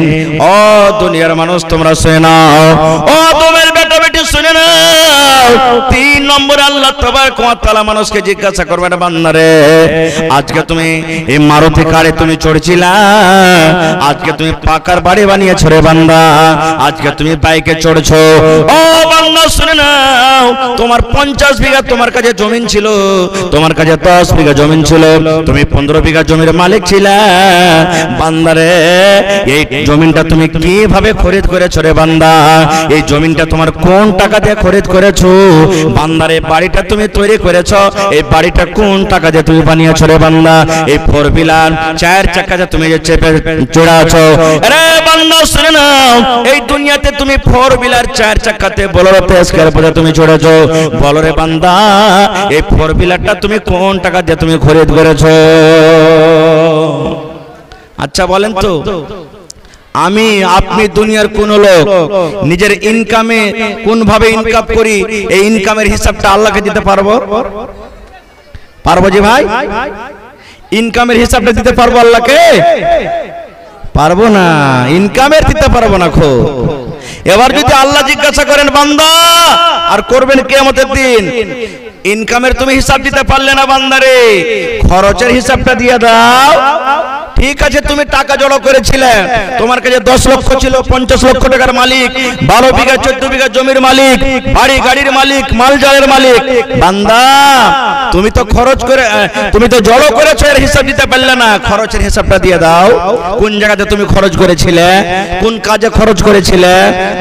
A: ও দুনিয়ার মানুষ তোমরা শুনে নাও, ও তোমার বেটা বেটি শুনে নাও। 3 নম্বরে আল্লাহ তাবারক ওয়া তাআলা মানুষকে জিজ্ঞাসা করবেন, বান্দারে আজকে তুমি এই মারুতি কারে তুমি চড়ছিলা, আজকে তুমি পাকার বাড়ি বানিয়েছো রে বান্দা, আজকে তুমি বাইকে চড়ছো। ও বান্দা শুনে নাও, তোমার 50 বিঘা তোমার কাছে জমিন ছিল, তোমার কাছে 10 বিঘা জমিন ছিল, তুমি 15 বিঘা জমির মালিক ছিলা। বান্দারে এই জমিনটা তুমি কিভাবে খরিদ করেছো রে বান্দা? এই জমিনটা তোমার কোন টাকা দিয়ে খরিদ করেছো? বান্দারে বাড়িটা তুমি তৈরি করেছো, এই বাড়িটা কোন টাকা দিয়ে তুমি বানিয়েছো রে বান্দা? এই 4 বিলার 4 চাকা যে তুমি যে চেপে চড়াছো, আরে বান্দা শুনে নাও, এই দুনিয়াতে তুমি 4 বিলার 4 চাকাতে বলরতে স্কয়ার পথে তুমি চড়েছো, বলরে বান্দা এই 4 বিলারটা তুমি কোন টাকা দিয়ে তুমি খরিদ করেছো? আচ্ছা বলেন তো, আমি আপনি দুনিয়ার কোন লোক নিজের ইনকামে কোন ভাবে ইনকাম করি এই ইনকামের হিসাবটা আল্লাহকে দিতে পারবো? পারবো জি ভাই? ইনকামের হিসাবটা দিতে পারবো আল্লাহকে? পারবো না, ইনকামের দিতে পারবো না খো। এবার যদি আল্লাহ জিজ্ঞাসা করেন বান্দা, আর করবেন কিয়ামতের দিন, ইনকামের তুমি হিসাব দিতে পারলে না বান্দারে, খরচের হিসাবটা দিয়ে দাও। ঠিক আছে, তুমি টাকা জড়ো করেছিলে, তোমার কাছে 10 লক্ষ ছিল, 50 লক্ষ টাকার মালিক, 12 বিঘা 14 বিঘা জমির মালিক, বাড়ি গাড়ির মালিক, মালজালের মালিক। বান্দা তুমি তো খরচ করে, তুমি তো জড়ো করেছো, এর হিসাব দিতে পারলে না, খরচের হিসাবটা দিয়ে দাও। কোন জায়গাতে তুমি খরচ করেছিলে, কোন কাজে খরচ করেছিলে,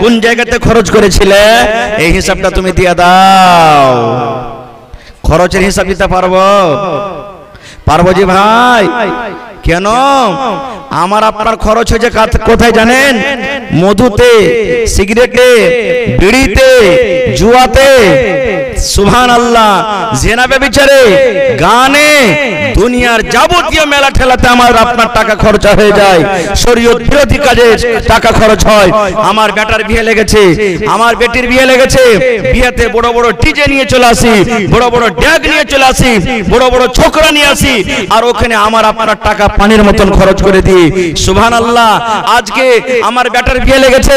A: কোন জায়গাতে খরচ করেছিলে, এই হিসাবটা তুমি দিয়ে দাও। খরচের হিসাব দিতে পারবো? পারবো জি ভাই। কেন? আমার আপনার খরচ হয়েছে কোথায় জানেন? মধুতে, সিগারেটে, বিড়িতে, জুয়াতে, সুবহানাল্লাহ, জিনা ব্যভিচারে, গানে, দুনিয়ার যাবতীয় মেলা ঠেলাতে আমার আপনার টাকা খরচ হয়ে যায়। শরীয়ত বিরোধী কাজে টাকা খরচ হয়। আমার বেটার বিয়ে লেগেছে, আমার বেটির বিয়ে লেগেছে, বিয়েতে বড় বড় ডিজে নিয়ে চলে আসি, বড় বড় ড্যাগ নিয়ে চলে আসি, বড় বড় ছোকরা নিয়ে আসি, আর ওখানে আমার আপনার টাকা পানির মতন খরচ করে দিই। সুবহানাল্লাহ, আজকে আমার বেটার বিয়ে লেগেছে,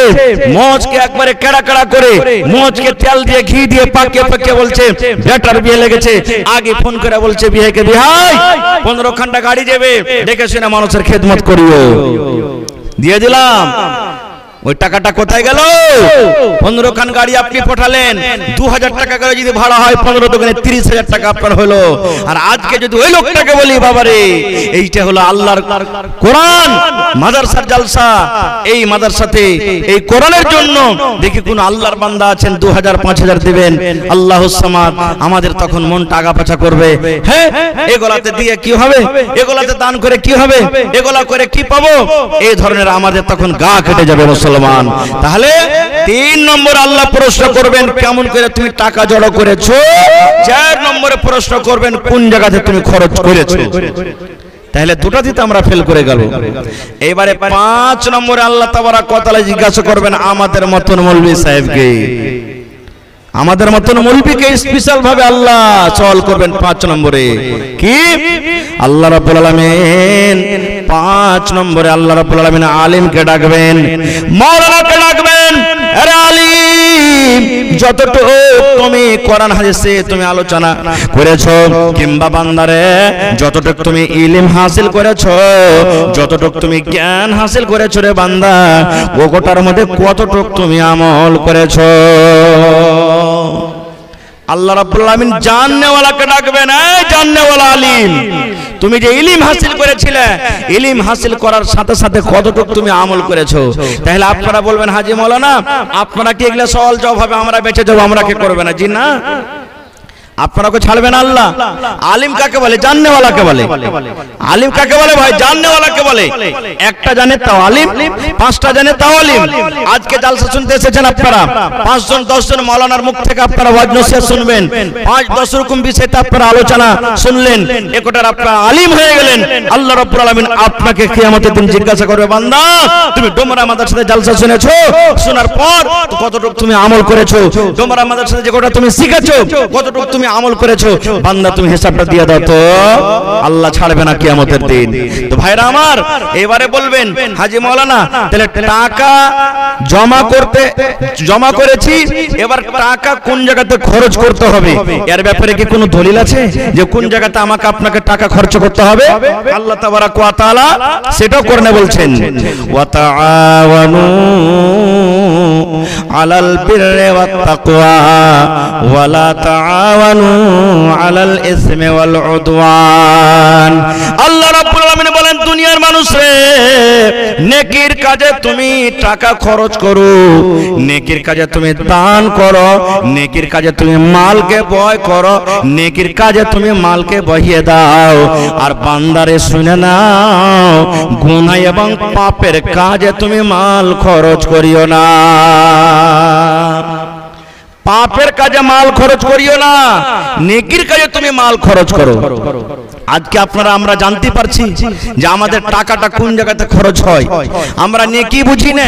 A: মজকে একবারে কেড়া কেড়া করে, মজকে তেল দিয়ে ঘি দিয়ে পাকিয়ে পাকিয়ে বলছে বেটার বিয়ে লেগেছে। আগে ফোন করে বলছে বিয়েকে, বিহাই 15 ঘন্টা গাড়ি যাবে, দেখে শুনে মানুষের খেদমত করিও। দিয়ে দিলাম। ওই টাকাটা কোথায় গেল? 15 খান গাড়ি আপনি পাঠালেন, 2000 টাকা করে যদি ভাড়া হয়, 15 দোকানে 30,000 টাকা আপনার হলো। আর আজকে যদি ওই লোকটাকে বলি বাবারে, এইটা হলো আল্লাহর কোরআন মাদ্রাসার জালসা, এই মাদ্রাসাতে এই কোরআনের জন্য দেখি কোন আল্লাহর বান্দা আছেন 2000 5000 দিবেন, আল্লাহুস সামাদ, আমাদের তখন মনটা আগাপাছা করবে। হ্যাঁ, এগুলাতে দিয়ে কি হবে, এগুলাতে দান করে কি হবে, এগুলা করে কি পাবো, এই ধরনের আমাদের তখন গা কেটে যাবে মুসলমান। তাহলে 3 নম্বর আল্লাহ প্রশ্ন করবেন কেমন করে তুমি টাকা জড়ো করেছো। 4 নম্বরে প্রশ্ন করবেন কোন জায়গাতে তুমি খরচ করেছো। তাহলে দুটো দিতে আমরা ফেল করে গেল। এবারে 5 নম্বরে আল্লাহ তাবারাক ওয়া তাআলা জিজ্ঞাসা করবেন আমাদের মতন মৌলভী সাহেবকে, আমাদের মতন মৌলভীকে স্পেশাল ভাবে আল্লাহ সওয়াল করবেন 5 নম্বরে। কি? আল্লাহ রাব্বুল আলামিন 5 নম্বরে আল্লাহ রাব্বুল আলামিন আলিমকে ডাকবেন, মাওলানাকে ডাকবেন, আরে আলিম, যতটুকু তুমি কোরআন হাদিসে তুমি আলোচনা করেছো, কিংবা বান্দারে যতটুকু তুমি ইলম হাসিল করেছো, যতটুকু তুমি জ্ঞান হাসিল করেছো রে বান্দা, ওটার মধ্যে কতটুকু তুমি আমল করেছো। আল্লাহ রাব্বুল আলামিন জাননেওয়ালাকে ডাকবেন, এই জাননেওয়ালা আলিম, তুমি যে ইলম হাসিল করেছিলে, ইলম হাসিল করার সাথে সাথে কতটুকু তুমি আমল করেছো। তাহলে আপনারা বলবেন হাজী মাওলানা আপনারা কি এগুলা সওয়াল জবাব হবে, আমরা বেঁচে যাবো, আমরা কি করবে না? জি না, আপনাকে ছাড়বেন আল্লাহ। আলিম কাকে বলে? জাননেওয়ালাকে বলে। আলিম কাকে বলে ভাই? জাননেওয়ালাকে বলে। একটা জানে তাও আলিম, 5টা জানে তাও আলিম। আজকে জালসা শুনতে এসেছেন আপনারা, 5 জন 10 জন মাওলানার মুখ থেকে আপনারা ওয়াজ নসিহত শুনবেন, 5-10 রকম বিষয়তে আপনারা আলোচনা শুনলেন, একটার আপনারা আলিম হয়ে গেলেন। আল্লাহ রাব্বুল আলামিন আপনাকে কিয়ামতের দিন জিজ্ঞাসা করবে, বান্দা তুমি ডোমরা মাদ্রাসাতে জালসা শুনেছো, শোনার পর কতটুকু তুমি আমল করেছো, ডোমরা মাদ্রাসাতে যে কথা তুমি শিখেছো কতটুকু তুমি আমল করেছো, বান্দা তুমি হিসাবটা দিয়ে দাও তো, আল্লাহ ছাড়বে না কিয়ামতের দিন। তো ভাইরা আমার, এবারে বলবেন হাজী মাওলানা তাহলে টাকা জমা করেছি, এবার টাকা কোন জায়গাতে খরচ করতে হবে, এর ব্যাপারে কি কোনো দলিল আছে যে কোন জায়গাতে আমাকে আপনাকে টাকা খরচ করতে হবে? আল্লাহ তাবারাক ওয়া তাআলা সেটাও করতে বলছেন, ওয়া তাআওয়ানু আলাল বিররি ওয়াত তাকওয়া ওয়া লা তাআওয়ানু আলাল ইসমি ওয়াল উদওয়ান। আল্লাহ রাব্বুল আলামিন বলেন দুনিয়ার মানুষ রে, নেকির কাজে তুমি টাকা খরচ করো, নেকির কাজে তুমি দান করো, নেকির কাজে তুমি মালকে ব্যয় করো, নেকির কাজে তুমি মালকে বহিয়ে দাও। আর বান্দারে শুনে নাও, গুনাহ এবং পাপের কাজে তুমি মাল খরচ করিও না। পাপের কাজে মাল খরচ করিও না, নেকির কাজে তুমি মাল খরচ করো। আজকে আপনারা আমরা জানতে পারছি যে আমাদের টাকাটা কোন জায়গাতে খরচ হয়। আমরা নেকি বুঝি না,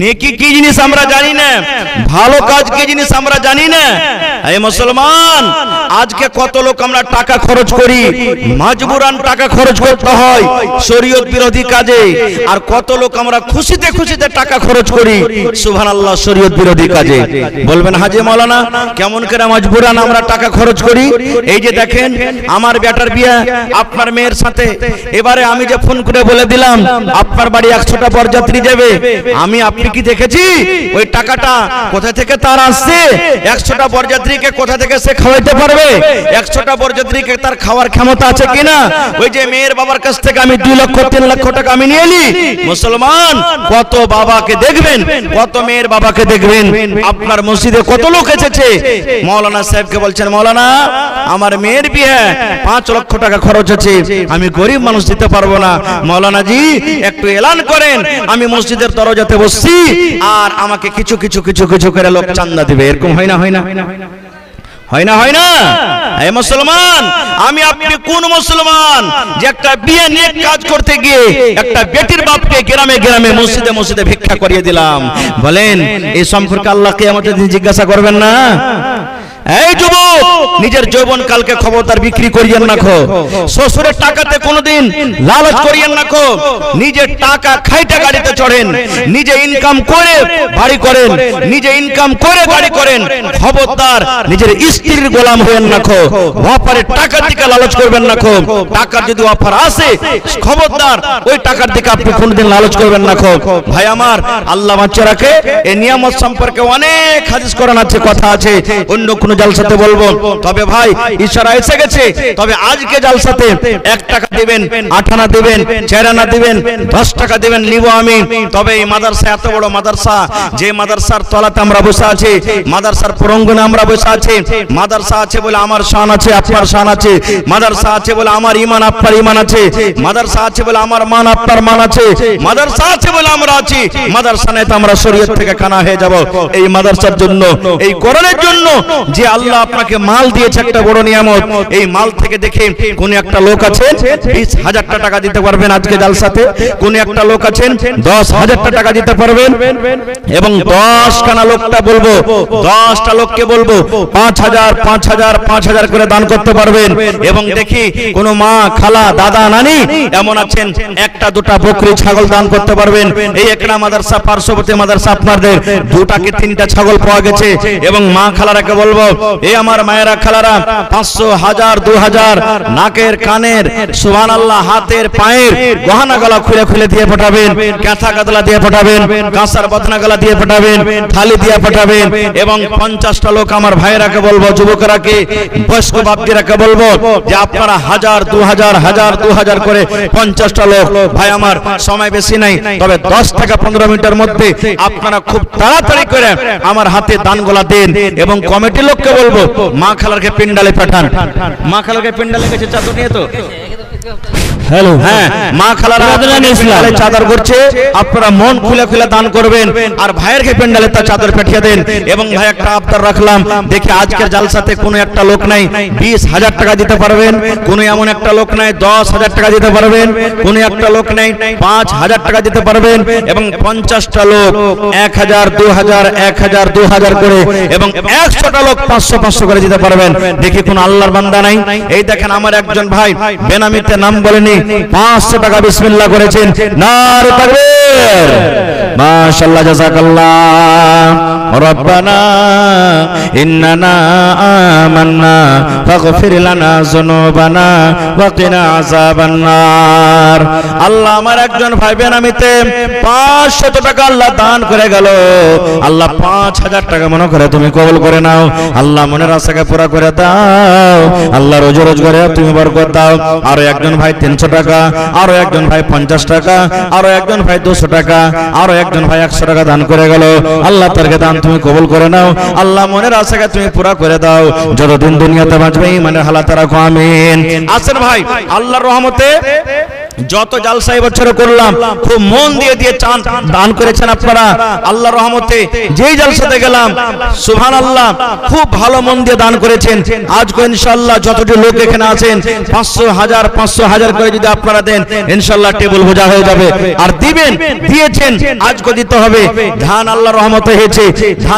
A: নেকি কি জিনিস আমরা জানি না, ভালো কাজ কি জিনিস আমরা জানি না। এই মুসলমান, আজকে কত লোক আমরা টাকা খরচ করি, মজবুরান টাকা খরচ করতে হয় শরীয়ত বিরোধী কাজে, আর কত লোক আমরা খুশিতে খুশিতে টাকা খরচ করি সুবহানাল্লাহ শরীয়ত বিরোধী কাজে। বলবেন হাজী মাওলানা কেমন করে মজবুরান আমরা টাকা খরচ করি? এই যে দেখেন আমার বেটার বিয়ে আপনার মেয়ের সাথে, এবারে আমি যে ফোন করে বলে দিলাম আপনার বাড়ি 100টা বরযাত্রী যাবে, আমি আপনি কি দেখেছি ওই টাকাটা কোথা থেকে তার আসছে? 100টা বরযাত্রীকে কোথা থেকে সে খাওয়াইতে পারবে? 100টা বরযাত্রীকে তার খাওয়ার ক্ষমতা আছে কিনা? ওই যে মেয়ের বাবার কাছ থেকে আমি 2 লক্ষ 3 লক্ষ টাকা আমি নিয়ে এলি। মুসলমান কত বাবাকে দেখবেন, কত মেয়ের বাবাকে দেখবেন। আপনার মসজিদে কত লোক এসেছে, মাওলানা সাহেবকে বলছেন মাওলানা আমার মেয়ের বিয়ে 5 লক্ষ টাকা খরচ আছে, আমি গরিব মানুষ দিতে পারবো না, মাওলানা জি একটু এলান করেন, আমি মসজিদের দরজাতে বসছি আর আমাকে কিছু কিছু কিছু কিছু করে লোক চান্দা দিবে। এরকম হয় না? হয় না? হয় না? হয় না? এই মুসলমান, আমি আপনি কোন মুসলমান যে একটা বিয়ে নিয়ে কাজ করতে গিয়ে একটা বেটির বাপকে গ্রামে গ্রামে মসজিদে মসজিদে ভিক্ষা করিয়ে দিলাম? বলেন এই সম্পর্কে আল্লাহ কিয়ামতের দিন জিজ্ঞাসা করবেন না? এই যুবক, নিজের যৌবন কালকে খবরদার বিক্রি করিয়েন না খো, শ্বশুরের টাকাতে কোনোদিন লালচ করিয়েন না খো। নিজের টাকা খাইটা গাড়িতে চড়েন, নিজে ইনকাম করে বাড়ি করেন, নিজে ইনকাম করে গাড়ি করেন, খবরদার নিজের স্ত্রীর গোলাম হয়েন না খো। অফারের টাকার দিকে লালচ করবেন না খো। টাকার যদি অফার আসে খবরদার ওই টাকার দিকে আপনি কোনোদিন লালচ করবেন না খো। ভাই আমার, আল্লাহ বাঁচিয়ে রাখে। এই নিয়ামত সম্পর্কে অনেক হাদিস কোরআন আছে, কথা আছে, অন্য কোন জালসাতে বলবো। তবে ভাই ইশারা এসে গেছে, তবে আজকে জালসাতে 1 টাকা দিবেন, 8 আনা দিবেন, 4 আনা দিবেন, 10 টাকা দিবেন, নিব আমি। তবে এই মাদ্রাসা এত বড় মাদ্রাসা, যে মাদ্রাসার তলাতে আমরা বসে আছি, মাদ্রাসার প্রাঙ্গণে আমরা বসে আছি, মাদ্রাসা আছে বলে আমার শান আছে, আপনার শান আছে, মাদ্রাসা আছে বলে আমার ঈমান আপনার ঈমান আছে, মাদ্রাসা আছে বলে আমার মান আপনার মান আছে, মাদ্রাসা আছে বলে আমরা আছি। মাদ্রাসা নেই তো আমরা শরীয়ত থেকে কানা হয়ে যাব। এই মাদ্রাসার জন্য, এই কোরআনের জন্য যে আল্লাহ আপনাকে মাল দিয়েছে একটা বড় নিয়ামত, এই মাল থেকে দেখে কোন একটা লোক আছেন 20,000 টাকা দিতে পারবেন আজকে জালসাতে, কোন একটা লোক আছেন 10,000 টাকা দিতে পারবেন, এবং 10 খানা লোকটা বলবো, 10টা লোককে বলবো 5,000 5,000 5,000 করে দান করতে পারবেন। এবং দেখি কোন মা খালা দাদা নানি এমন আছেন 1টা 2টা বকরি ছাগল দান করতে পারবেন। এই একটা মাদ্রাসা পার্শ্ববর্তী মাদ্রাসা আপনাদের 2টা কি 3টা ছাগল পাওয়া গেছে। এবং মা খালারাকে বলবো, এই আমার মায়েরা খালারা 500 1000 2000 নাকের কানের সুবহানাল্লাহ হাতের পায়ের গহনা গলা খুলে খুলে দিয়ে পাঠাবেন, কাঁথা কাতলা দিয়ে পাঠাবেন, কাঁসার বদনা গলা দিয়ে পাঠাবেন, থালি দিয়ে পাঠাবেন। এবং 50টা লোক আমার ভাইরাকে বলবো, যুবকরাকে বয়স্ক বাপজিরাকে বলবো যে আপনারা 1000 2000 1000 2000 করে 50টা লোক। ভাই আমার সময় বেশি নাই, তবে 10 থেকে 15 মিনিটের মধ্যে আপনারা খুব তাড়াতাড়ি করে আমার হাতে দানগুলা দেন। এবং কমিটির লোককে বলবো মা খালারকে পেন্ডালে পাঠান। মা খালারকে পেন্ডালে গেছে চাদর নিয়ে, তো হ্যালো হ্যাঁ, মা খালারা পেন্ডালে চাদর করছে, আপনারা মন খুলে খুলে দান করবেন আর ভাইয়েরকে পেন্ডালে তার চাদর পাঠিয়ে দেন। এবং ভাই একটা আবদার রাখলাম, দেখি আজকের জালসাতে কোনো একটা লোক নাই 20,000 টাকা দিতে পারবেন, কোনো এমন একটা লোক নাই 10,000 টাকা দিতে পারবেন, কোনো একটা লোক নাই 5,000 টাকা দিতে পারবেন। এবং 50টা লোক 1,000 2,000 1,000 2,000 করে, এবং 100টা লোক 500 500 করে দিতে পারবেন। দেখি কোন আল্লাহর বান্দা নাই। এই দেখেন আমার একজন ভাই বেনামিতে নাম বলেনি 500 টাকা বিসমিল্লাহ করেছেন। নারে তাকবীর, মাশাআল্লাহ, জাযাকাল্লাহ। রব্বানা ইন্নানা আমান্না ফাগফির লানা যুনুবানা ওয়া কিনা আযাবান নার। আল্লাহ আমার একজন ভাই বেনামিতে 500 টাকা আল্লাহ দান করে গেল। আল্লাহ 5,000 টাকা মনে করে তুমি কবুল করে নাও। আল্লাহ মনের আশাকে পুরা করে দাও। আল্লাহ রোজ রোজ করে তুমি বরকত দাও। আরো একজন ভাই 300 টাকা, আরো একজন ভাই 50 টাকা, আরো একজন ভাই 200 টাকা, আরো একজন ভাই 100 টাকা দান করে গেল। আল্লাহ তারকে দান তুমি কবুল করে নাও। আল্লাহ মনের আশাকে তুমি পুরা করে দাও। যতদিন দুনিয়াতে বাঁচবে ইমানের হালাতে রাখো, আমিন। আসেন ভাই, আল্লাহর রহমতে যত জালসা এবছর করলাম খুব মন দিয়ে দিয়ে দান করেছেন আপনারা, আল্লাহর রহমতে যেই জালসাতে গেলাম সুবহানাল্লাহ খুব ভালো মন দিয়ে দান করেছেন। আজকে ইনশাআল্লাহ যতটি লোক এখানে আছেন 500 হাজার 500 হাজার করে যদি আপনারা দেন ইনশাআল্লাহ টেবিল বোঝা হয়ে যাবে। আর দিবেন, দিয়েছেন, আজকে দিতে হবে। ধান আল্লাহর রহমতে হয়েছে, ধান